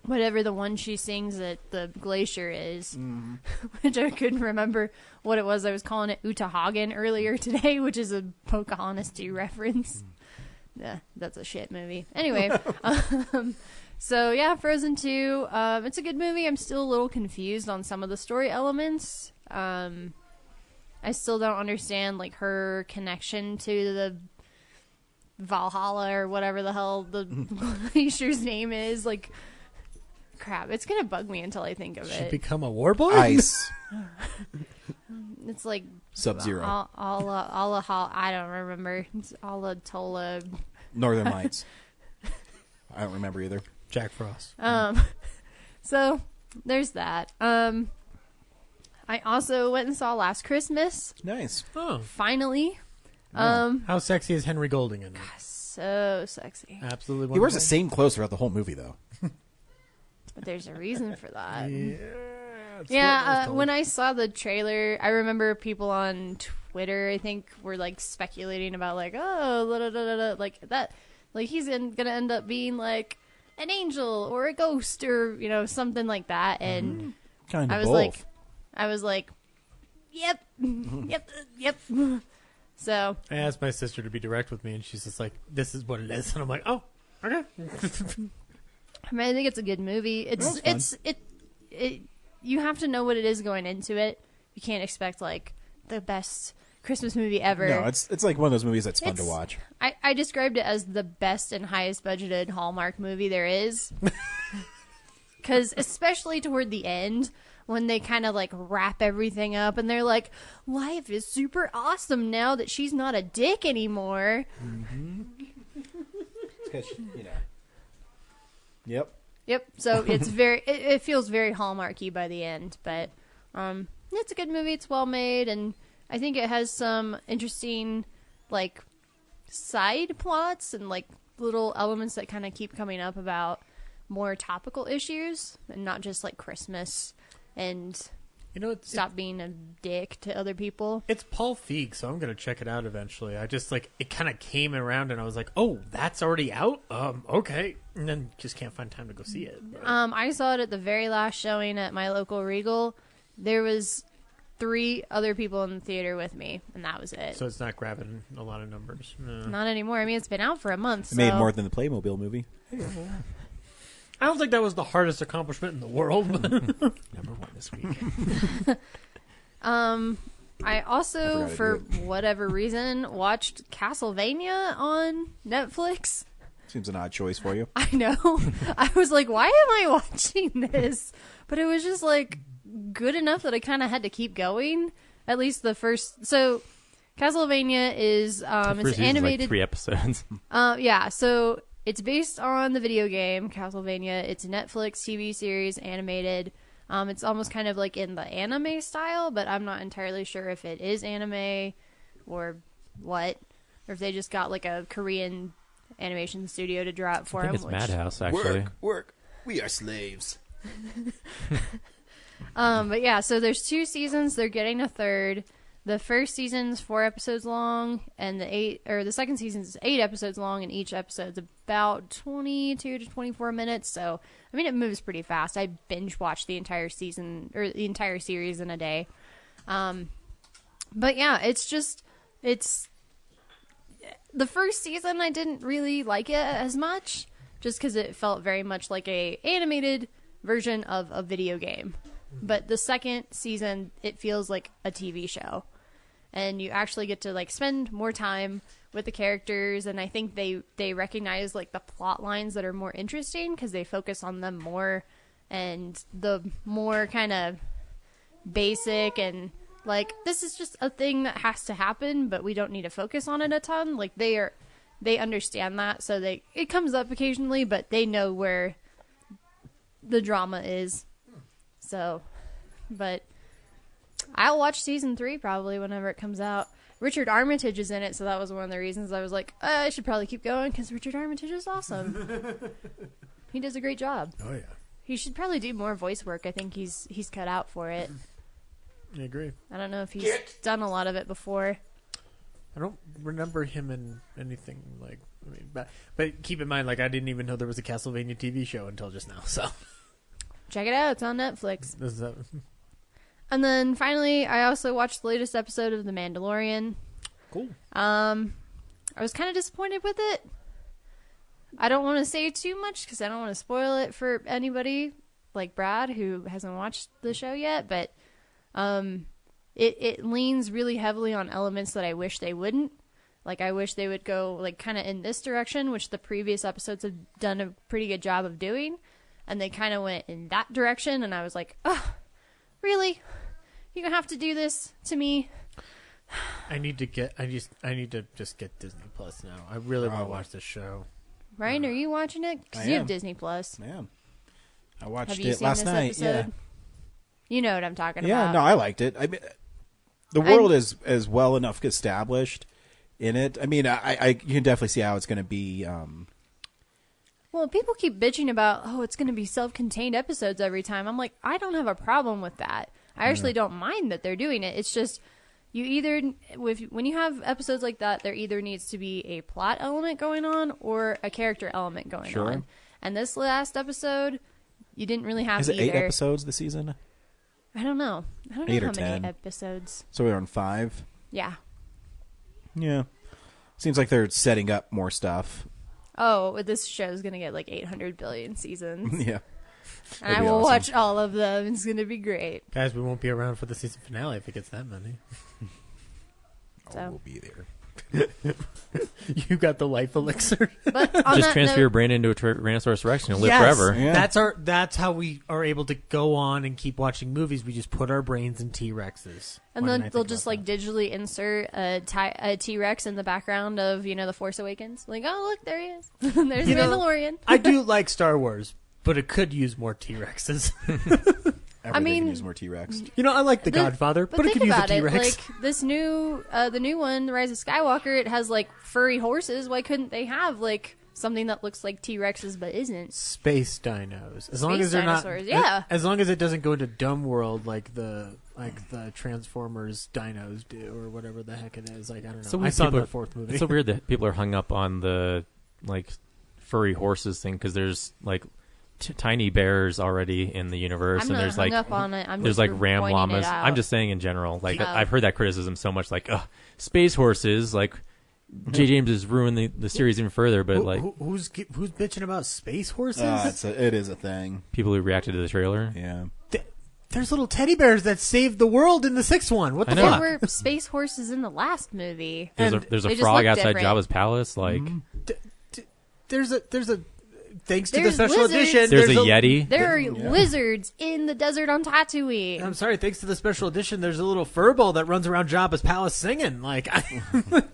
whatever the one she sings at the glacier is. Which I couldn't remember what it was. I was calling it Utahagen earlier today, which is a Pocahontas 2 reference. Yeah, that's a shit movie. Anyway, so yeah, Frozen 2. It's a good movie. I'm still a little confused on some of the story elements. I still don't understand like her connection to the Valhalla or whatever the hell the glacier's name is. Like, crap, it's gonna bug me until I think of She'd it. become a warboy? Ice. It's like Sub-Zero. I don't remember. It's Tola. Northern Lights. I don't remember either. Jack Frost. So there's that. I also went and saw Last Christmas. Nice. Oh. Finally. How sexy is Henry Golding in that? So sexy. Absolutely wonderful. He wears the same clothes throughout the whole movie, though. But there's a reason for that. Yeah. When I saw the trailer, I remember people on Twitter, I think, were like speculating about like, oh, like that, like he's gonna end up being like an angel or a ghost or, you know, something like that. And Kind of I was both. like, yep, yep. So I asked my sister to be direct with me, and she's just like, "This is what it is," and I'm like, "Oh, okay." I mean, I think it's a good movie. It's you have to know what it is going into it. You can't expect like the best Christmas movie ever. No, it's like one of those movies that's fun to watch. I described it as the best and highest budgeted Hallmark movie there is. Because especially toward the end, when they kind of like wrap everything up and they're like, life is super awesome now that she's not a dick anymore. Because, you know. Yep. Yep. So it's very, it feels very Hallmarky by the end, but it's a good movie. It's well made, and I think it has some interesting like side plots and like little elements that kind of keep coming up about more topical issues and not just like Christmas and stop being a dick to other people. It's Paul Feig, so I'm gonna check it out eventually. I just like it kind of came around, and I was like, "Oh, that's already out." Okay, and then just can't find time to go see it. But... I saw it at the very last showing at my local Regal. There was 3 other people in the theater with me, and that was it. So it's not grabbing a lot of numbers. No. Not anymore. I mean, it's been out for a month. It made more than the Playmobil movie. I don't think that was the hardest accomplishment in the world. Number 1 this week. I also, for whatever reason, watched Castlevania on Netflix. Seems an odd choice for you. I know. I was like, why am I watching this? But it was just like good enough that I kind of had to keep going. At least the first. So Castlevania is it's animated. Like 3 episodes. Yeah. So it's based on the video game Castlevania. It's a Netflix TV series, animated. It's almost kind of like in the anime style, but I'm not entirely sure if it is anime or what, or if they just got like a Korean animation studio to draw it for I think them. it's Madhouse, actually. Work. We are slaves. But yeah, so there's 2 seasons. They're getting a third. The first season's 4 episodes long, and the second season's 8 episodes long, and each episode's about 22 to 24 minutes. So, I mean, it moves pretty fast. I binge watched the entire season or the entire series in a day. But yeah, it's the first season. I didn't really like it as much, just because it felt very much like a animated version of a video game. But the second season, it feels like a TV show. And you actually get to like spend more time with the characters, and I think they recognize like the plot lines that are more interesting because they focus on them more, and the more kind of basic and like this is just a thing that has to happen, but we don't need to focus on it a ton. Like they understand that, so it comes up occasionally, but they know where the drama is. So, but I'll watch season 3 probably whenever it comes out. Richard Armitage is in it, so that was one of the reasons I was like, I should probably keep going because Richard Armitage is awesome. He does a great job. Oh yeah. He should probably do more voice work. I think he's cut out for it. I agree. I don't know if he's done a lot of it before. I don't remember him in anything like. I mean, but keep in mind, like I didn't even know there was a Castlevania TV show until just now. So check it out. It's on Netflix. Is that... And then finally, I also watched the latest episode of The Mandalorian. Cool. I was kind of disappointed with it. I don't want to say too much because I don't want to spoil it for anybody like Brad who hasn't watched the show yet. But it leans really heavily on elements that I wish they wouldn't. Like I wish they would go like kind of in this direction, which the previous episodes have done a pretty good job of doing. And they kind of went in that direction, and I was like, oh, really? You're going to have to do this to me? I need to just get Disney Plus now. I really want to watch this show. Ryan, are you watching it? Because you have Disney Plus. I am. I watched have you it seen last this night. episode? Yeah. You know what I'm talking about. Yeah, no, I liked it. I mean, the world is well enough established in it. I mean, I you can definitely see how it's going to be. Well, people keep bitching about, it's going to be self-contained episodes every time. I'm like, I don't have a problem with that. I actually don't mind that they're doing it. It's just, when you have episodes like that, there either needs to be a plot element going on or a character element going on. And this last episode, you didn't really have Is it either. 8 episodes this season? I don't know. I don't 8 know or how many 10. episodes. So we're on 5. Yeah. Yeah. Seems like they're setting up more stuff. Oh, this show's gonna get like 800 billion seasons. Yeah. And I will watch all of them. It's gonna be great. Guys, we won't be around for the season finale if it gets that many. So. We'll be there. You got the life elixir. But on Just that transfer note, your brain into a Tyrannosaurus Rex and you'll live Yes. forever. Yeah. That's how we are able to go on and keep watching movies. We just put our brains in T-Rexes. and Why then didn't I they'll think just about like digitally insert a T-Rex in the background of The Force Awakens. Like, oh look, there he is. There's the Mandalorian. that? I do like Star Wars, but it could use more T-Rexes. Everything can use more T-Rex. I like The Godfather, but it think could use a about it, T-Rex. like the new one, The Rise of Skywalker, it has like furry horses. Why couldn't they have like something that looks like T-Rexes but isn't? Space dinos, as long Space as they're dinosaurs, not, yeah. As long as it doesn't go into dumb world like the Transformers dinos do, or whatever the heck it is. Like I don't know. So I saw people the are- 4th movie. It's so weird that people are hung up on the like furry horses thing because there's like tiny bears already in the universe, I'm and not there's hung like up on it. I'm there's just like ram pointing it llamas. out. I'm just saying in general. Like Yeah. I've heard that criticism so much. Like space horses. Like J. James has ruined the series even further. But like who's bitching about space horses? It is a thing. people who reacted to the trailer. Yeah. There's little teddy bears that saved the world in the 6th one. What the I know. fuck? There were space horses in the last movie. There's And a they just frog look outside different. Jabba's palace. Like There's a thanks to the There's special lizards. edition. there's a Yeti. There are lizards in the desert on Tatooine. I'm sorry, thanks to the special edition, there's a little furball that runs around Jabba's palace singing. Like,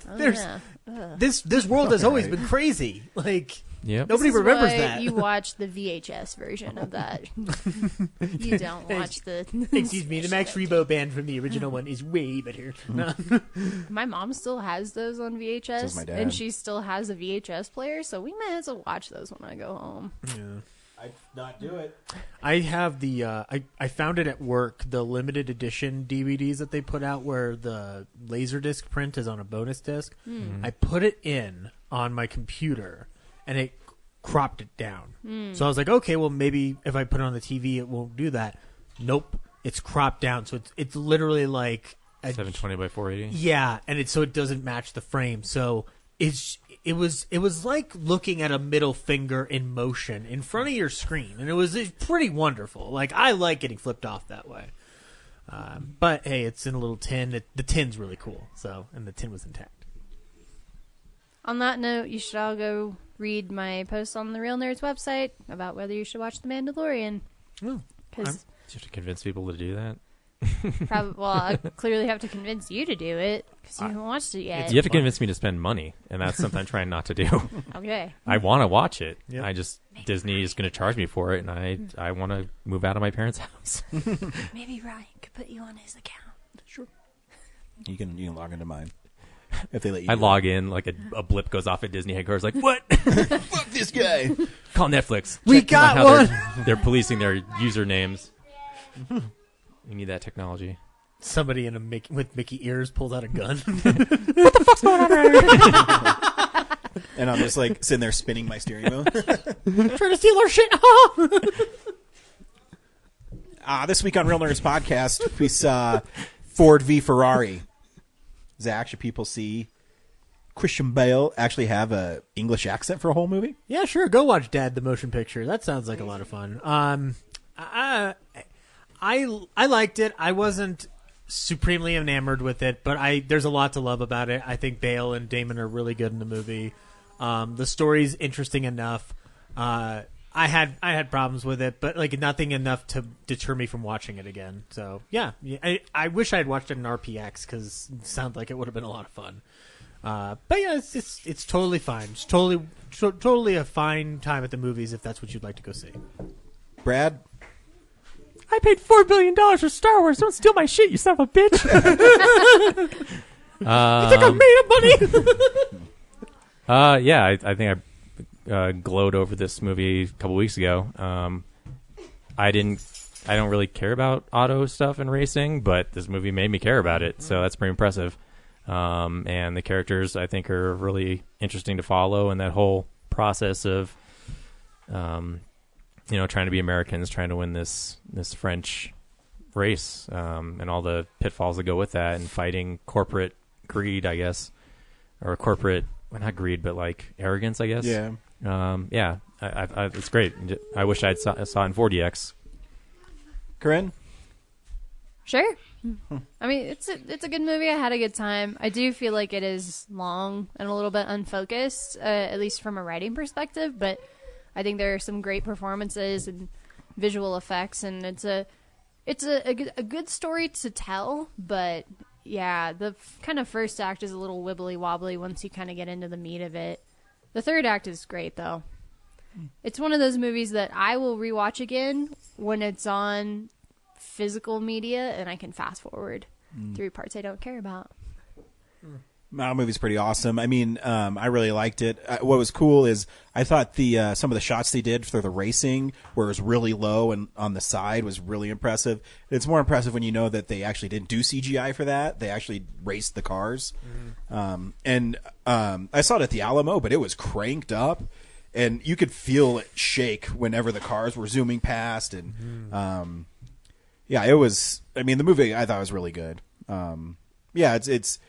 there's yeah. this world has always been crazy. Like, Yep. nobody This is remembers why that. You watch the VHS version of that. You don't watch the. Excuse me, the Max Rebo band from the original one is way better. My mom still has those on VHS, does my dad. and she still has a VHS player, so we might as well watch those when I go home. I'd not do it. I have the I found it at work, the limited edition DVDs that they put out where the Laserdisc print is on a bonus disc. I put it in on my computer and it cropped it down. So I was like, okay, well maybe if I put it on the TV it won't do that. Nope, it's cropped down, so it's literally like 720 by 480. yeah, and so it doesn't match the frame. So it was like looking at a middle finger in motion in front of your screen, and it's pretty wonderful. Like I like getting flipped off that way. But hey, it's in a little tin. The tin's really cool. So, and the tin was intact. On that note, you should all go read my post on the Real Nerds website about whether you should watch The Mandalorian. Oh, Because Do you have to convince people to do that? well, I clearly have to convince you to do it because you haven't watched it yet. You have to convince me to spend money, and that's something I'm trying not to do. Okay. I want to watch it. Yep. I just Disney is going to charge me for it, and I want to move out of my parents' house. Maybe Ryan could put you on his account. Sure. You can log into mine if they let you. I do log in, like a blip goes off at Disney headquarters, like what? it. Fuck this guy. Call Netflix. We Check them got out how one. They're policing their usernames. We need that technology. Somebody with Mickey ears pulls out a gun. And I'm just like sitting there spinning my steering wheel. Trying to steal our shit. This week on Real Nerds Podcast, we saw Ford v Ferrari. Zach, should people see Christian Bale actually have a English accent for a whole movie? Yeah, sure. Go watch Dad the Motion Picture. That sounds like a lot of fun. I liked it. I wasn't supremely enamored with it, but there's a lot to love about it. I think Bale and Damon are really good in the movie. The story's interesting enough. I had problems with it, but like nothing enough to deter me from watching it again. So yeah, I wish I had watched it in RPX because it sounded like it would have been a lot of fun. But yeah, it's totally fine. It's totally a fine time at the movies if that's what you'd like to go see. Brad? I paid $4 billion for Star Wars. Don't steal my shit, you son of a bitch. I think I made a money. Yeah, I think I glowed over this movie a couple weeks ago. I don't really care about auto stuff and racing, but this movie made me care about it, so that's pretty impressive. And the characters I think are really interesting to follow, and that whole process of trying to be Americans, trying to win this French race, and all the pitfalls that go with that, and fighting corporate greed, I guess, or corporate, well, not greed, but like arrogance, I guess. Yeah. It's great. I wish I saw it in 4DX. Corinne? Sure. I mean, it's a good movie. I had a good time. I do feel like it is long and a little bit unfocused, at least from a writing perspective. But I think there are some great performances and visual effects, and it's a good story to tell. But yeah, the kind of first act is a little wibbly wobbly once you kind of get into the meat of it. The third act is great, though. It's one of those movies that I will rewatch again when it's on physical media and I can fast forward through parts I don't care about. That movie's pretty awesome. I mean, I really liked it. What was cool is I thought some of the shots they did for the racing, where it was really low and on the side, was really impressive. It's more impressive when you know that they actually didn't do CGI for that. They actually raced the cars. And I saw it at the Alamo, but it was cranked up, and you could feel it shake whenever the cars were zooming past. And yeah, it was. I mean, the movie I thought was really good. Yeah, it's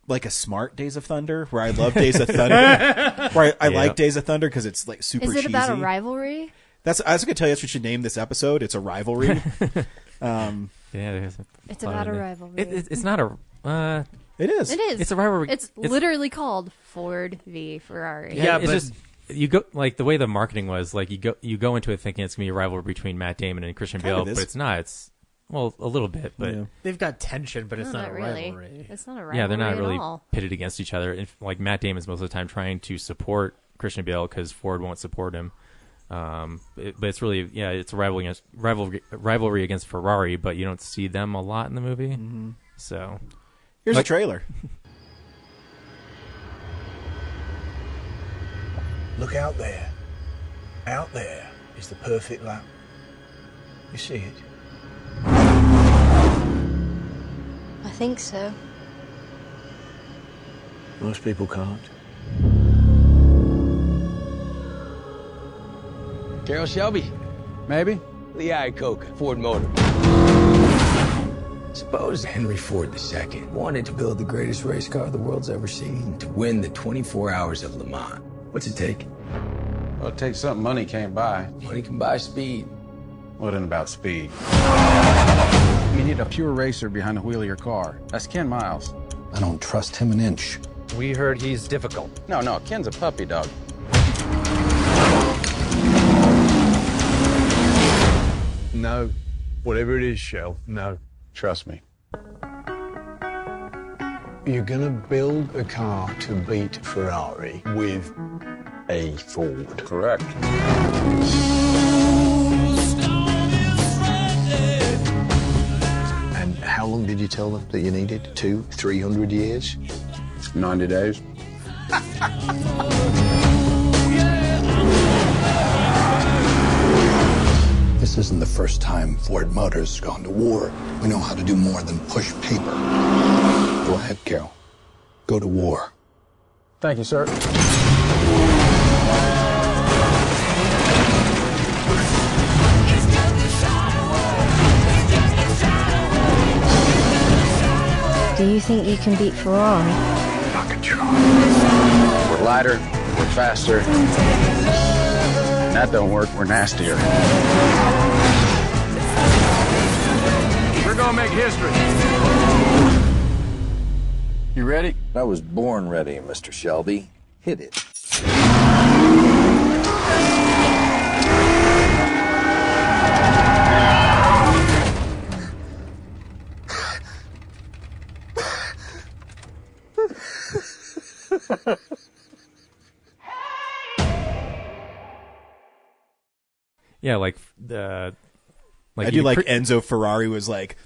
like a smart Days of Thunder, where I love Days of Thunder. Where I like Days of Thunder because it's like super cheesy. Is it about a rivalry? I was going to tell you that's what we should name this episode. It's a rivalry. It's about a rivalry. It's not a. It is. It is. It's a rivalry. It's literally called Ford v Ferrari. Yeah, it's just you go like the way the marketing was. Like you go into it thinking it's gonna be a rivalry between Matt Damon and Christian Bale, but it's not. It's a little bit, but they've got tension, but it's not a really. rivalry. It's not a rivalry. Yeah, they're not really all. pitted against each other. Like Matt Damon's most of the time trying to support Christian Bale because Ford won't support him. But it's really it's a rivalry against Ferrari, but you don't see them a lot in the movie. Mm-hmm. So here's a trailer. Look out there. Out there is the perfect lap. You see it? I think so. Most people can't. Carroll Shelby. Maybe. Lee Iacocca, Ford Motor. Suppose Henry Ford II wanted to build the greatest race car the world's ever seen to win the 24 hours of Le Mans. What's it take? Well, it takes something money can't buy. Money can buy speed. What ain't about speed? You need a pure racer behind the wheel of your car. That's Ken Miles. I don't trust him an inch. We heard he's difficult. No, Ken's a puppy dog. No. Whatever it is, Shell, no. Trust me. You're gonna build a car to beat Ferrari with a Ford. Correct. And how long did you tell them that you needed? 200-300 years? 90 days. This isn't the first time Ford Motors has gone to war. We know how to do more than push paper. Go ahead, Carol. Go to war. Thank you, sir. Do you think you can beat Ferrari? I can try. We're lighter, we're faster. When that don't work, we're nastier. We're gonna make history. You ready? I was born ready, Mr. Shelby. Hit it. Yeah, like the. I do like Enzo Ferrari was like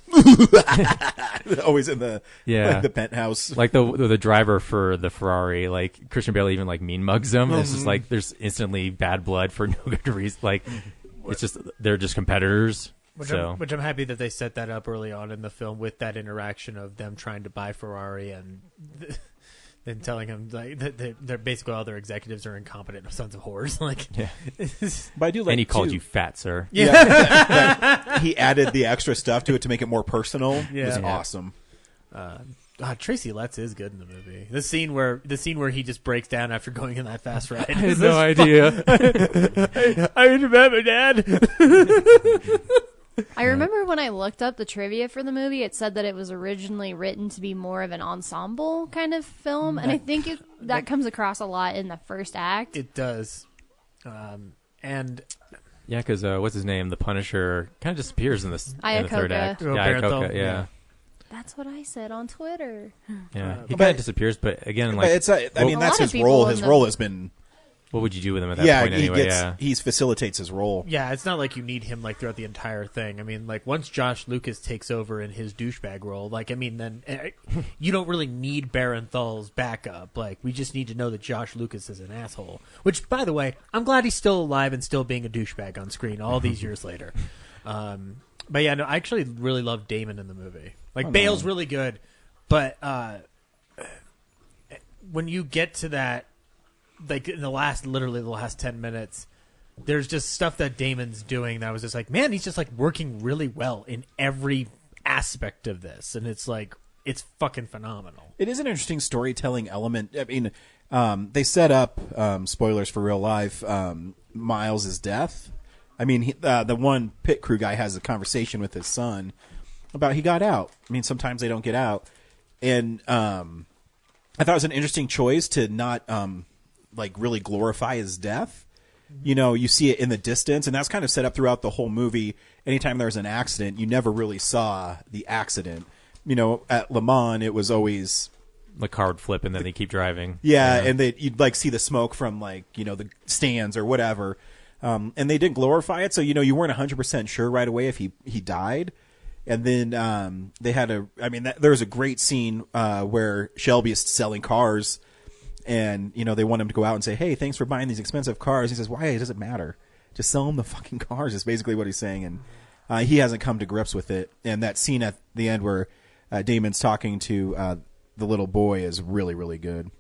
always in the the penthouse. Like the driver for the Ferrari, like Christian Bale even like mean mugs him. It's just like there's instantly bad blood for no good reason. Like it's just they're just competitors. Which I'm happy that they set that up early on in the film with that interaction of them trying to buy Ferrari and and telling him like that they're basically all their executives are incompetent sons of whores. Like, yeah. But I do like. And he called too, you fat, sir. Yeah. He added the extra stuff to it to make it more personal. Yeah. It was awesome. Tracy Letts is good in the movie. The scene where he just breaks down after going in that fast ride. I had no idea. I remember, Dad. I remember when I looked up the trivia for the movie, it said that it was originally written to be more of an ensemble kind of film, and I think that comes across a lot in the first act. It does, and yeah, because what's his name? The Punisher kind of disappears in the third act. Oh, Iacocca, yeah. That's what I said on Twitter. Yeah, he kind of disappears, but again, like, but it's I mean, that's his role. His role has been. What would you do with him at that point anyway? He facilitates his role. Yeah, it's not like you need him like throughout the entire thing. I mean, like once Josh Lucas takes over in his douchebag role, like I mean, then you don't really need Barenthal's backup. Like we just need to know that Josh Lucas is an asshole. Which, by the way, I'm glad he's still alive and still being a douchebag on screen all these years later. But yeah, no, I actually really love Damon in the movie. Like Bale's really good, but when you get to that. Like in literally the last 10 minutes, there's just stuff that Damon's doing that was just like, man, he's just like working really well in every aspect of this, and it's like it's fucking phenomenal. It is an interesting storytelling element. I mean, they set up spoilers for real life. Miles' death. I mean, the one pit crew guy has a conversation with his son about he got out. I mean, sometimes they don't get out, and I thought it was an interesting choice to not. Like really glorify his death. You know, you see it in the distance, and that's kind of set up throughout the whole movie. Anytime there's an accident, you never really saw the accident. You know, at Le Mans, it was always the car would flip and then they keep driving. Yeah, and you'd like see the smoke from like, you know, the stands or whatever. And they didn't glorify it, so you know you weren't 100% sure right away if he died. And then they had there was a great scene where Shelby is selling cars. And, you know, they want him to go out and say, hey, thanks for buying these expensive cars. He says, why? It doesn't matter. Just sell him the fucking cars is basically what he's saying. And he hasn't come to grips with it. And that scene at the end where Damon's talking to the little boy is really, really good.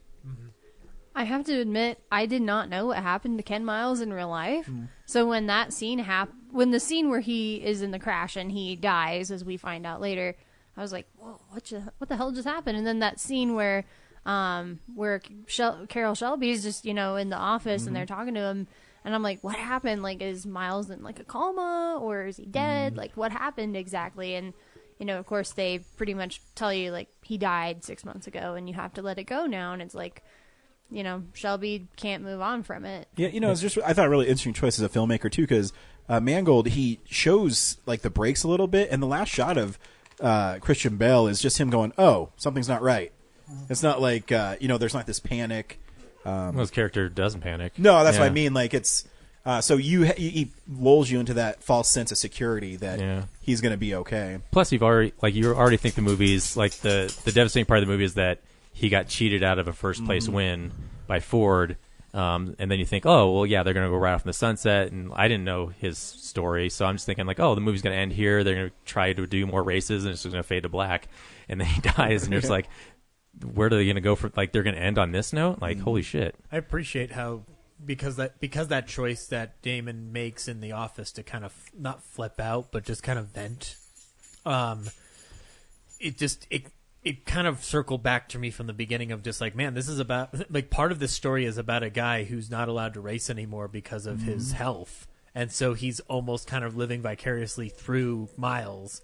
I have to admit, I did not know what happened to Ken Miles in real life. So when that scene when the scene where he is in the crash and he dies, as we find out later, I was like, whoa, what the hell just happened? And then that scene where Carol Shelby's just, you know, in the office and they're talking to him, and I'm like, what happened? Like, is Miles in like a coma or is he dead? Like, what happened exactly? And, you know, of course they pretty much tell you like he died 6 months ago and you have to let it go now. And it's like, you know, Shelby can't move on from it. Yeah, you know, it's just I thought a really interesting choice as a filmmaker too, because Mangold, he shows like the breaks a little bit, and the last shot of Christian Bale is just him going, oh, something's not right. It's not like, you know, there's not this panic. His character doesn't panic. No, that's what I mean. Like, it's so he lulls you into that false sense of security that he's going to be okay. Plus, you already think the movie's like the devastating part of the movie is that he got cheated out of a first place win by Ford. And then you think, oh, well, yeah, they're going to go right off in the sunset. And I didn't know his story. So I'm just thinking like, oh, the movie's going to end here. They're going to try to do more races and it's just going to fade to black. And then he dies and there's like, where are they going to go for? Like, they're going to end on this note? Like, holy shit! I appreciate how because that choice that Damon makes in the office to kind of not flip out, but just kind of vent. It kind of circled back to me from the beginning of just like, man, this is about like part of this story is about a guy who's not allowed to race anymore because of his health, and so he's almost kind of living vicariously through Miles,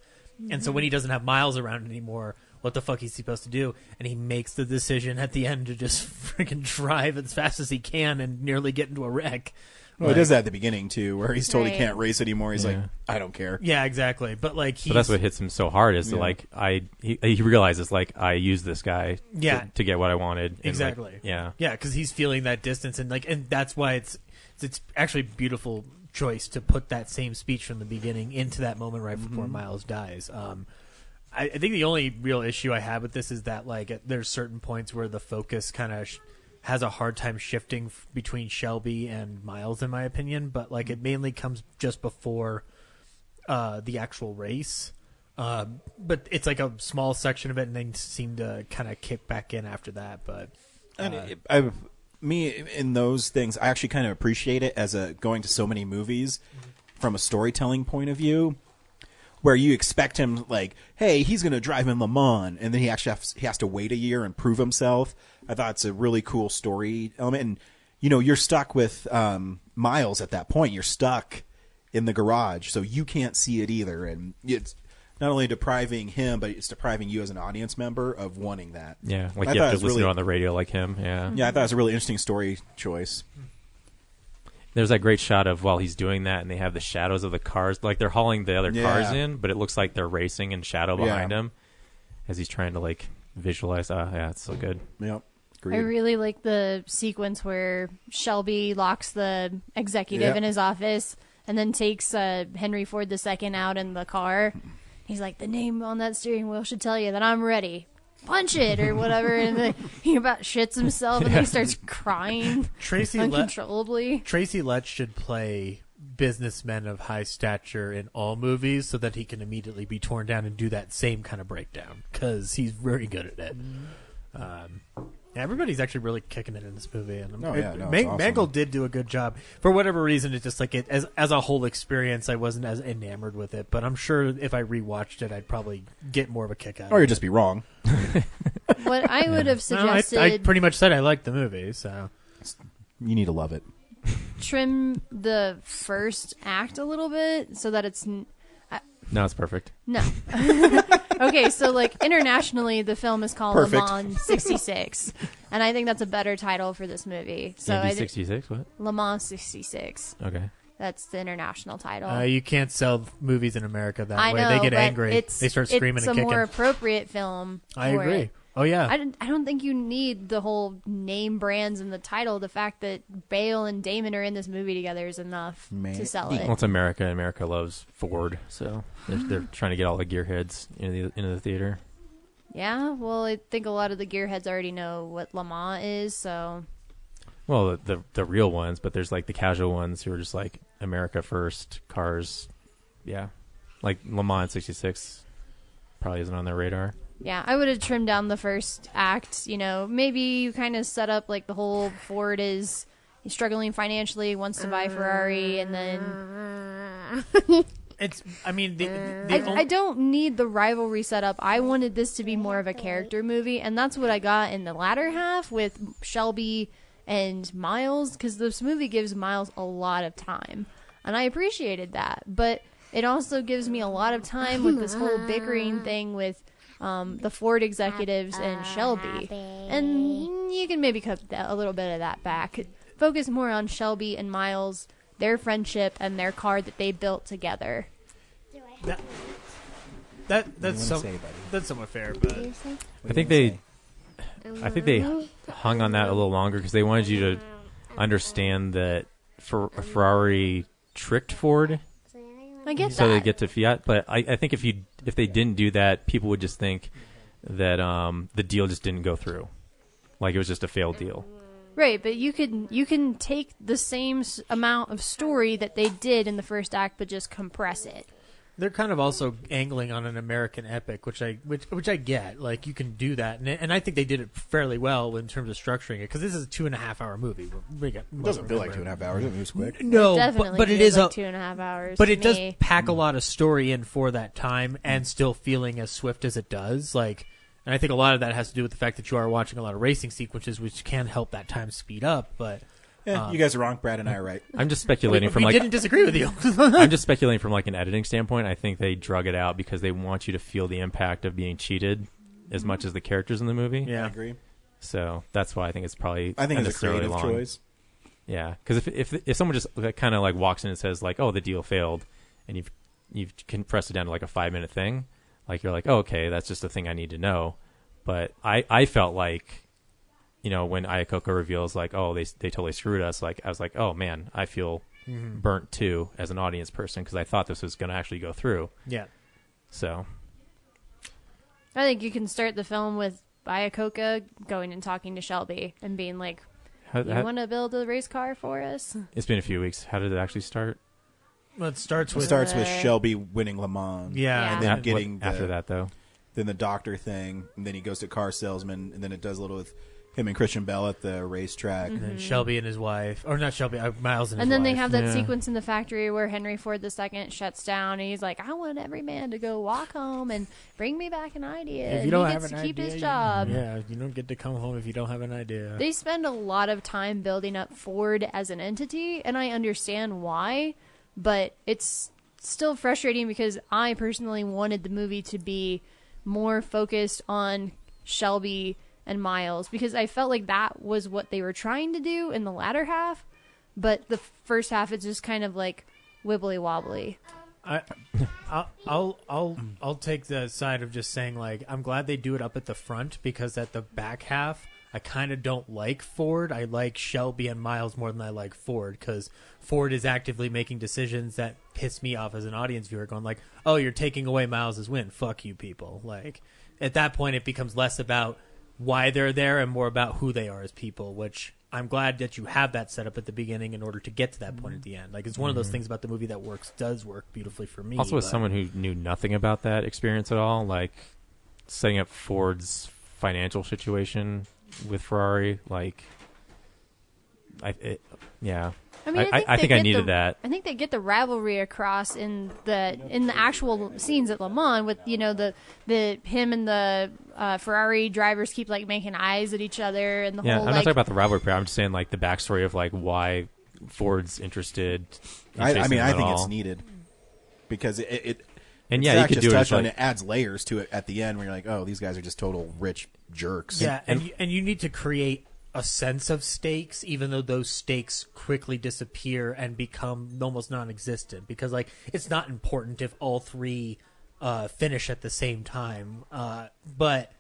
and so when he doesn't have Miles around anymore. What the fuck he's supposed to do, and he makes the decision at the end to just freaking drive as fast as he can and nearly get into a wreck. Well, he does that at the beginning too, where he's told he can't race anymore. He's like, I don't care. Yeah, exactly. But like, but that's what hits him so hard is like he realizes like I used this guy to get what I wanted. Exactly. Like, because he's feeling that distance and that's why it's actually a beautiful choice to put that same speech from the beginning into that moment right before Miles dies. I think the only real issue I have with this is that like there's certain points where the focus kind of has a hard time shifting between Shelby and Miles, in my opinion. But like it mainly comes just before the actual race. But it's like a small section of it, and then seem to kind of kick back in after that. But Me in those things, I actually kind of appreciate it as going to so many movies from a storytelling point of view, where you expect him like, hey, he's going to drive in Le Mans, and then he has to wait a year and prove himself. I thought it's a really cool story element, and you're stuck with Miles at that point. You're stuck in the garage, so you can't see it either, and it's not only depriving him, but it's depriving you as an audience member of wanting that. Yeah, like you have to listen to it on the radio like him. Yeah, I thought it was a really interesting story choice. There's that great shot of while he's doing that, and they have the shadows of the cars, like they're hauling the other cars in, but it looks like they're racing in shadow behind him as he's trying to like visualize. Yeah, it's so good. Yep. I really like the sequence where Shelby locks the executive in his office and then takes Henry Ford II out in the car. He's like, the name on that steering wheel should tell you that I'm ready. Punch it or whatever. And then he about shits himself and then he starts crying uncontrollably. Tracy Letts should play businessmen of high stature in all movies so that he can immediately be torn down and do that same kind of breakdown because he's very good at it. Everybody's actually really kicking it in this movie, and Mangold did do a good job. For whatever reason, it's just like as a whole experience, I wasn't as enamored with it. But I'm sure if I rewatched it, I'd probably get more of a kick out of it. Or you'd just be wrong. What I would have suggested... I pretty much said I liked the movie, so... You need to love it. Trim the first act a little bit so that it's... No, it's perfect. No. Okay, so like internationally, the film is called Le Mans 66, and I think that's a better title for this movie. So 66, what? Le Mans 66. Okay. That's the international title. You can't sell movies in America that I way. know, They get but angry. They start screaming and kicking. It's a more appropriate film. I agree. It. Oh yeah. I don't think you need the whole name brands in the title. The fact that Bale and Damon are in this movie together is enough to sell it. Well, it's America, and America loves Ford, so they're trying to get all the gearheads into the theater. Yeah, well, I think a lot of the gearheads already know what Le Mans is, so... Well, the real ones, but there's like the casual ones who are just like America first, cars, yeah. Like Le Mans 66 probably isn't on their radar. Yeah, I would have trimmed down the first act. Maybe you kind of set up like the whole Ford is struggling financially, wants to buy Ferrari, and then I don't need the rivalry set up. I wanted this to be more of a character movie, and that's what I got in the latter half with Shelby and Miles, because this movie gives Miles a lot of time, and I appreciated that. But it also gives me a lot of time with this whole bickering thing with the Ford executives and Shelby. And you can maybe cut a little bit of that back. Focus more on Shelby and Miles, their friendship, and their car that they built together. That's somewhat fair, but I think they hung on that a little longer because they wanted you to understand that Ferrari tricked Ford. I get so that. They get to Fiat, but I think if they didn't do that, people would just think that the deal just didn't go through, like it was just a failed deal. Right, but you can take the same amount of story that they did in the first act, but just compress it. They're kind of also angling on an American epic, which I get. Like, you can do that, and I think they did it fairly well in terms of structuring it, because this is a 2.5-hour movie. It doesn't feel like 2.5 hours. It moves quick. No, but it is like 2.5 hours. But it does pack a lot of story in for that time, and still feeling as swift as it does. Like, and I think a lot of that has to do with the fact that you are watching a lot of racing sequences, which can help that time speed up. But you guys are wrong. Brad and I are right. I'm just speculating we didn't disagree with you. I'm just speculating from like an editing standpoint. I think they drug it out because they want you to feel the impact of being cheated as much as the characters in the movie. Yeah, I agree. So that's why I think it's probably it's a creative long. choice. Yeah, because if someone just kind of like walks in and says like, "Oh, the deal failed," and you've compressed it down to like a 5-minute thing, like you're like, "Oh, okay, that's just a thing I need to know." But I felt like, when Iacocca reveals like, "Oh, they totally screwed us," like I was like, "Oh man, I feel burnt too as an audience person because I thought this was going to actually go through." Yeah. So I think you can start the film with Iacocca going and talking to Shelby and being like, "You want to build a race car for us?" It's been a few weeks. How did it actually start? Well, it starts with Shelby winning Le Mans. Yeah. And then getting after that though. Then the doctor thing, and then he goes to car salesman, and then it does a little with Him and Christian Bell at the racetrack. And then Shelby and his wife, or not Shelby, Miles and his wife. And then they have that sequence in the factory where Henry Ford II shuts down, and he's like, "I want every man to go walk home and bring me back an idea." If you and don't he have gets an to keep idea, his job. you don't get to come home if you don't have an idea. They spend a lot of time building up Ford as an entity, and I understand why, but it's still frustrating because I personally wanted the movie to be more focused on Shelby and Miles, because I felt like that was what they were trying to do in the latter half, but the first half it's just kind of like wibbly wobbly. I'll take the side of just saying, like, I'm glad they do it up at the front, because at the back half I kind of don't like Ford. I like Shelby and Miles more than I like Ford, because Ford is actively making decisions that piss me off as an audience viewer, going like, oh, you're taking away Miles' win, fuck you people. Like, at that point it becomes less about why they're there and more about who they are as people, which I'm glad that you have that set up at the beginning in order to get to that point at the end. Like, it's one of those things about the movie that does work beautifully for me. Also, as someone who knew nothing about that experience at all, like setting up Ford's financial situation with Ferrari, like, yeah. I mean, I think I needed that. I think they get the rivalry across in the actual scenes at Le Mans with, you know, the him and the Ferrari drivers keep like making eyes at each other and the whole. I'm not talking about the rivalry part. I'm just saying like the backstory of like why Ford's interested. I think it's needed because it and yeah, you could do it. It adds layers to it at the end where you're like, oh, these guys are just total rich jerks. Yeah, and you need to create a sense of stakes, even though those stakes quickly disappear and become almost non-existent, because like it's not important if all three finish at the same time, but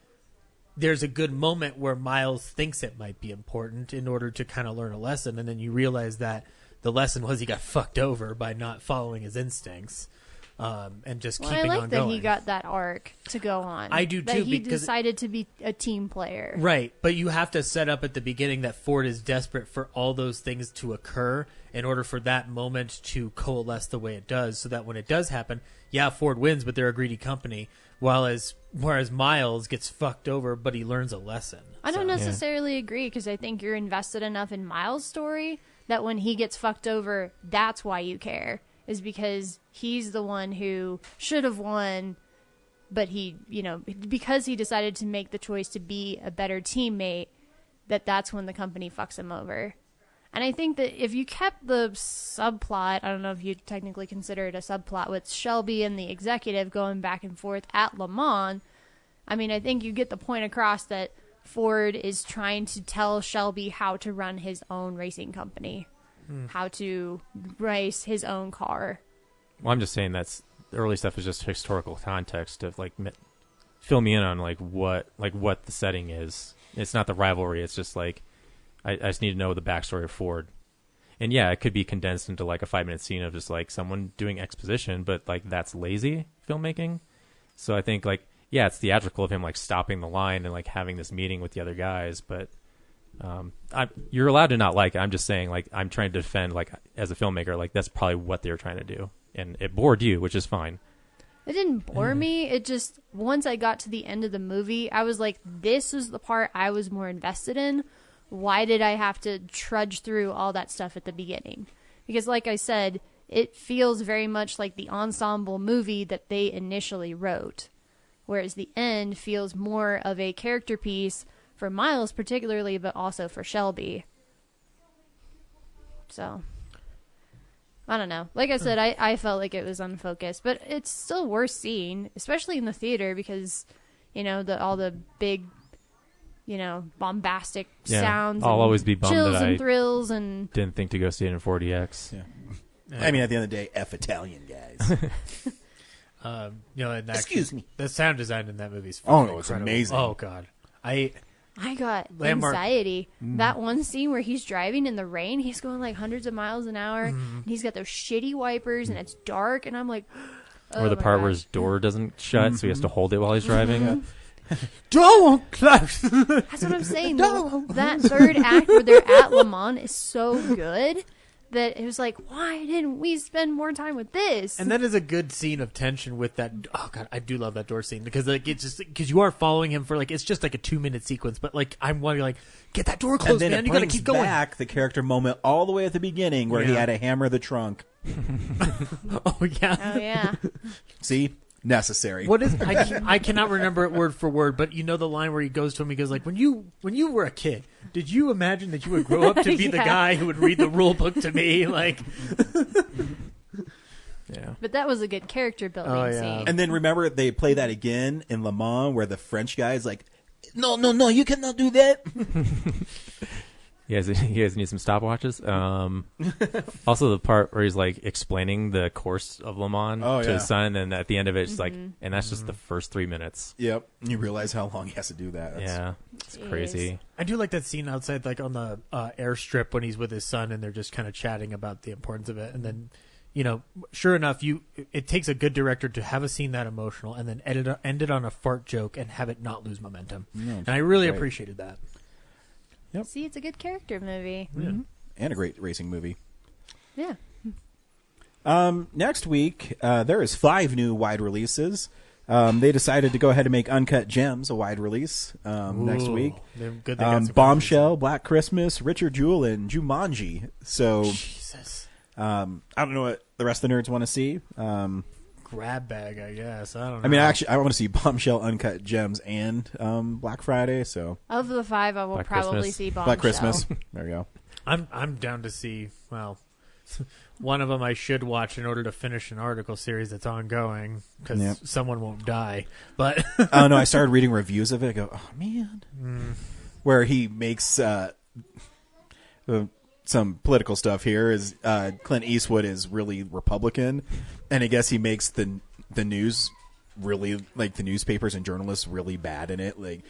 there's a good moment where Miles thinks it might be important in order to kind of learn a lesson, and then you realize that the lesson was he got fucked over by not following his instincts. And just keeping on going. I like that he got that arc to go on. I do too. That he decided to be a team player. Right, but you have to set up at the beginning that Ford is desperate for all those things to occur in order for that moment to coalesce the way it does, so that when it does happen, yeah, Ford wins, but they're a greedy company, whereas Miles gets fucked over, but he learns a lesson. I don't necessarily agree, because I think you're invested enough in Miles' story that when he gets fucked over, that's why you care. Is because he's the one who should have won, but he, you know, because he decided to make the choice to be a better teammate, that's when the company fucks him over. And I think that if you kept the subplot, I don't know if you'd technically consider it a subplot, with Shelby and the executive going back and forth at Le Mans, I mean, I think you get the point across that Ford is trying to tell Shelby how to run his own racing company. How to race his own car. Well, I'm just saying that's the early stuff is just historical context of like fill me in on like what the setting is. It's not the rivalry. It's just like I just need to know the backstory of Ford. And yeah, it could be condensed into like a 5-minute scene of just like someone doing exposition, but like that's lazy filmmaking. So I think like yeah, it's theatrical of him like stopping the line and like having this meeting with the other guys, but. You're allowed to not like it. I'm just saying, like, I'm trying to defend, like, as a filmmaker, like, that's probably what they were trying to do. And it bored you, which is fine. It didn't bore me. It just, once I got to the end of the movie, I was like, this is the part I was more invested in. Why did I have to trudge through all that stuff at the beginning? Because, like I said, it feels very much like the ensemble movie that they initially wrote. Whereas the end feels more of a character piece for Miles particularly, but also for Shelby. So, I don't know. Like I said, I felt like it was unfocused, but it's still worth seeing, especially in the theater, because, you know, all the big, you know, bombastic sounds. I'll always be bummed chills that and I thrills and didn't think to go see it in 4DX. Yeah. I mean, at the end of the day, F Italian guys. You know, and excuse me. The sound design in that movie is it's amazing. Oh God, I got anxiety. That one scene where he's driving in the rain, he's going like hundreds of miles an hour, and he's got those shitty wipers, and it's dark, and I'm like, or the part where his door doesn't shut, so he has to hold it while he's driving. Don't close. That's what I'm saying. That third act where they're at Le Mans is so good that it was like, why didn't we spend more time with this? And that is a good scene of tension with that. Oh god, I do love that door scene because like it's just because you are following him for like it's just like a 2-minute sequence, but like I'm wondering like get that door closed, and then man. it You gotta brings keep going. back the character moment all the way at the beginning where he Yeah. had to hammer the trunk. Oh yeah. Oh yeah. See, necessary. What is I cannot remember it word for word, but you know the line where he goes to him. He goes like, when you were a kid, did you imagine that you would grow up to be the Yeah. guy who would read the rule book to me? Like, Yeah. But that was a good character building scene. And then remember they play that again in Le Mans where the French guy is like, no, you cannot do that. You guys need some stopwatches. Also, the part where he's like explaining the course of Le Mans to his son, and at the end of it, it's like, and that's just the first 3 minutes. Yep. You realize how long he has to do that. It's crazy. I do like that scene outside, like on the airstrip when he's with his son and they're just kind of chatting about the importance of it. And then, you know, sure enough, it takes a good director to have a scene that emotional and then end it on a fart joke and have it not lose momentum. And I really appreciated that. Yep. See, it's a good character movie. Yeah. And a great racing movie. Yeah. Next week, there is 5 new wide releases. They decided to go ahead and make Uncut Gems a wide release next week. Good they got some Bombshell, Black Christmas, Richard Jewell, and Jumanji. So, Jesus. I don't know what the rest of the nerds want to see. Grab bag, I guess. I don't know. I mean, actually, I want to see Bombshell, Uncut Gems, and Black Friday. So Of the 5, I will Black probably Christmas. see Bombshell. Black Christmas. There you go. I'm down to see, well, one of them I should watch in order to finish an article series that's ongoing because Yep. someone won't die. But Oh no, I started reading reviews of it. I go, oh man, where he makes some political stuff here is Clint Eastwood is really Republican, and I guess he makes the news really like the newspapers and journalists really bad in it, like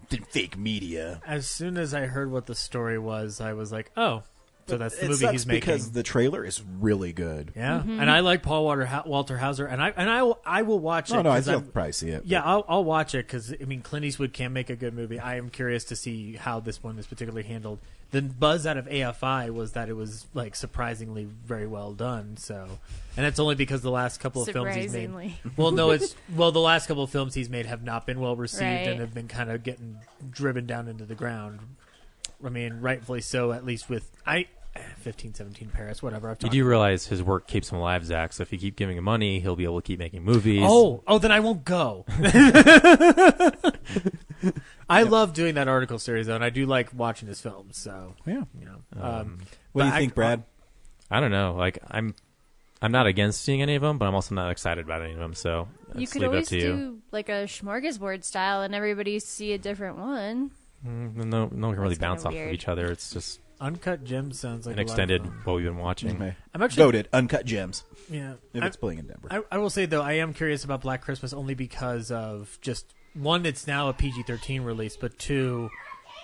the fake media. as soon as I heard what the story was, I was like, oh, so that's the It movie sucks he's making. because the trailer is really good. Yeah, and I like Walter Hauser, and I will watch it. Oh no, I 'cause still I'm- probably see it. Yeah, I'll watch it because I mean Clint Eastwood can make a good movie. I am curious to see how this one is particularly handled. The buzz out of AFI was that it was like surprisingly very well done. So, and it's only because the last couple of films he's made. Surprisingly. Well, no, the last couple of films he's made have not been well received Right. and have been kind of getting driven down into the ground. I mean, rightfully so. At least with 15, 17 Paris, whatever. You do realize his work keeps him alive, Zach. So if you keep giving him money, he'll be able to keep making movies. Oh, then I won't go. I love doing that article series, though, and I do like watching his films. So, Yeah. you know. What do you but think, Brad? I don't know. Like I'm not against seeing any of them, but I'm also not excited about any of them. So You let's could leave it up always to you. do like a smorgasbord style and everybody see a different one. No one can really That's kinda bounce off of weird. each other. It's just Uncut Gems sounds like an a lot of extended fun. what we've been watching. Okay. I'm actually Voted Uncut Gems. Yeah, If it's playing in Denver. I will say though, I am curious about Black Christmas only because of just one, it's now a PG-13 release, but two,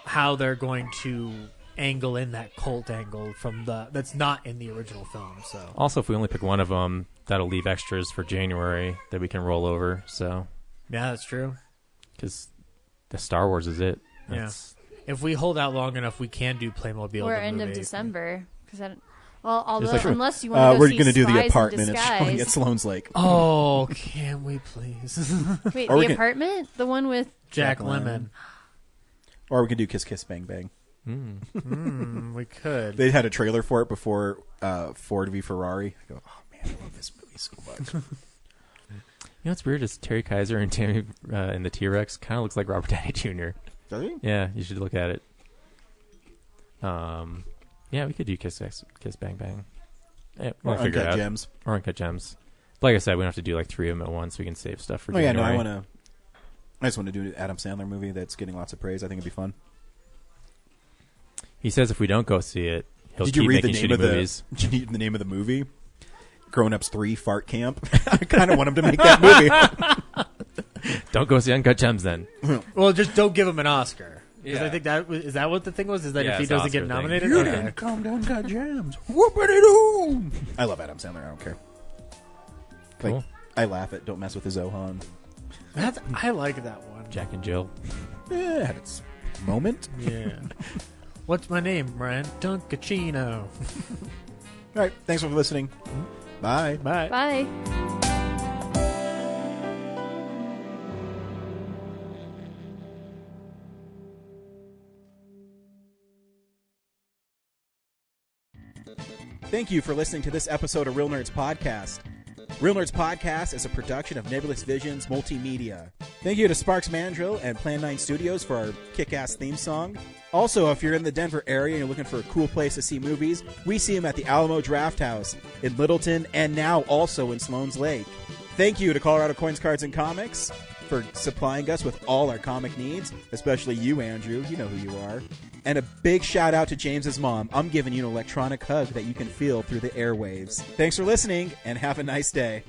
how they're going to angle in that cult angle from that's not in the original film. So Also, if we only pick one of them, that'll leave extras for January that we can roll over. So yeah, that's true. because the Star Wars is it. Yeah. If we hold out long enough, we can do Playmobil. Or the end of movie. December. Because although like- unless you want to go we're see gonna do Spies the in apartment at Disguise. Sloan's Lake. Oh, can we please? Wait, Or we the can- apartment, the one with Jack Lemmon. Or we could do Kiss Kiss Bang Bang. We could. They had a trailer for it before Ford v Ferrari. I go, oh man, I love this movie so much. You know what's weird is Terry Kaiser and Tammy in the T-Rex kind of looks like Robert Downey Jr. Does he? Yeah, you should look at it. Yeah, we could do Kiss Bang Bang. Yeah, we'll Or figure it Uncut out. Gems. Or Uncut Gems. But like I said, we don't have to do like 3 of them at once. We can save stuff for Oh yeah, no, January. I just want to do an Adam Sandler movie that's getting lots of praise. I think it'd be fun. He says if we don't go see it, he'll Did keep you read the making name shitty of movies. Did you read the name of the movie? Grown Ups 3 Fart Camp. I kind of want him to make that movie. Don't go see Uncut Gems then. Well, just don't give him an Oscar. Because Yeah. I think is that what the thing was? Is that Yeah, if he it's the doesn't get Oscar thing. nominated? You Okay. didn't come to Uncut Gems. Whoopity-doo. I love Adam Sandler. I don't care. Like, Cool. I laugh at Don't Mess with the Zohan. I like that one. Jack and Jill. Yeah, it had its moment. Yeah. What's my name, Brian? Dunkachino. All right. Thanks for listening. Bye. Bye. Bye. Thank you for listening to this episode of Real Nerds Podcast. Real Nerds Podcast is a production of Nebulous Visions Multimedia. Thank you to Sparks Mandrill and Plan 9 Studios for our kick-ass theme song. Also, if you're in the Denver area and you're looking for a cool place to see movies, we see them at the Alamo Draft House in Littleton and now also in Sloan's Lake. Thank you to Colorado Coins, Cards, and Comics for supplying us with all our comic needs, especially you, Andrew. You know who you are. And a big shout out to James's mom. I'm giving you an electronic hug that you can feel through the airwaves. Thanks for listening, and have a nice day.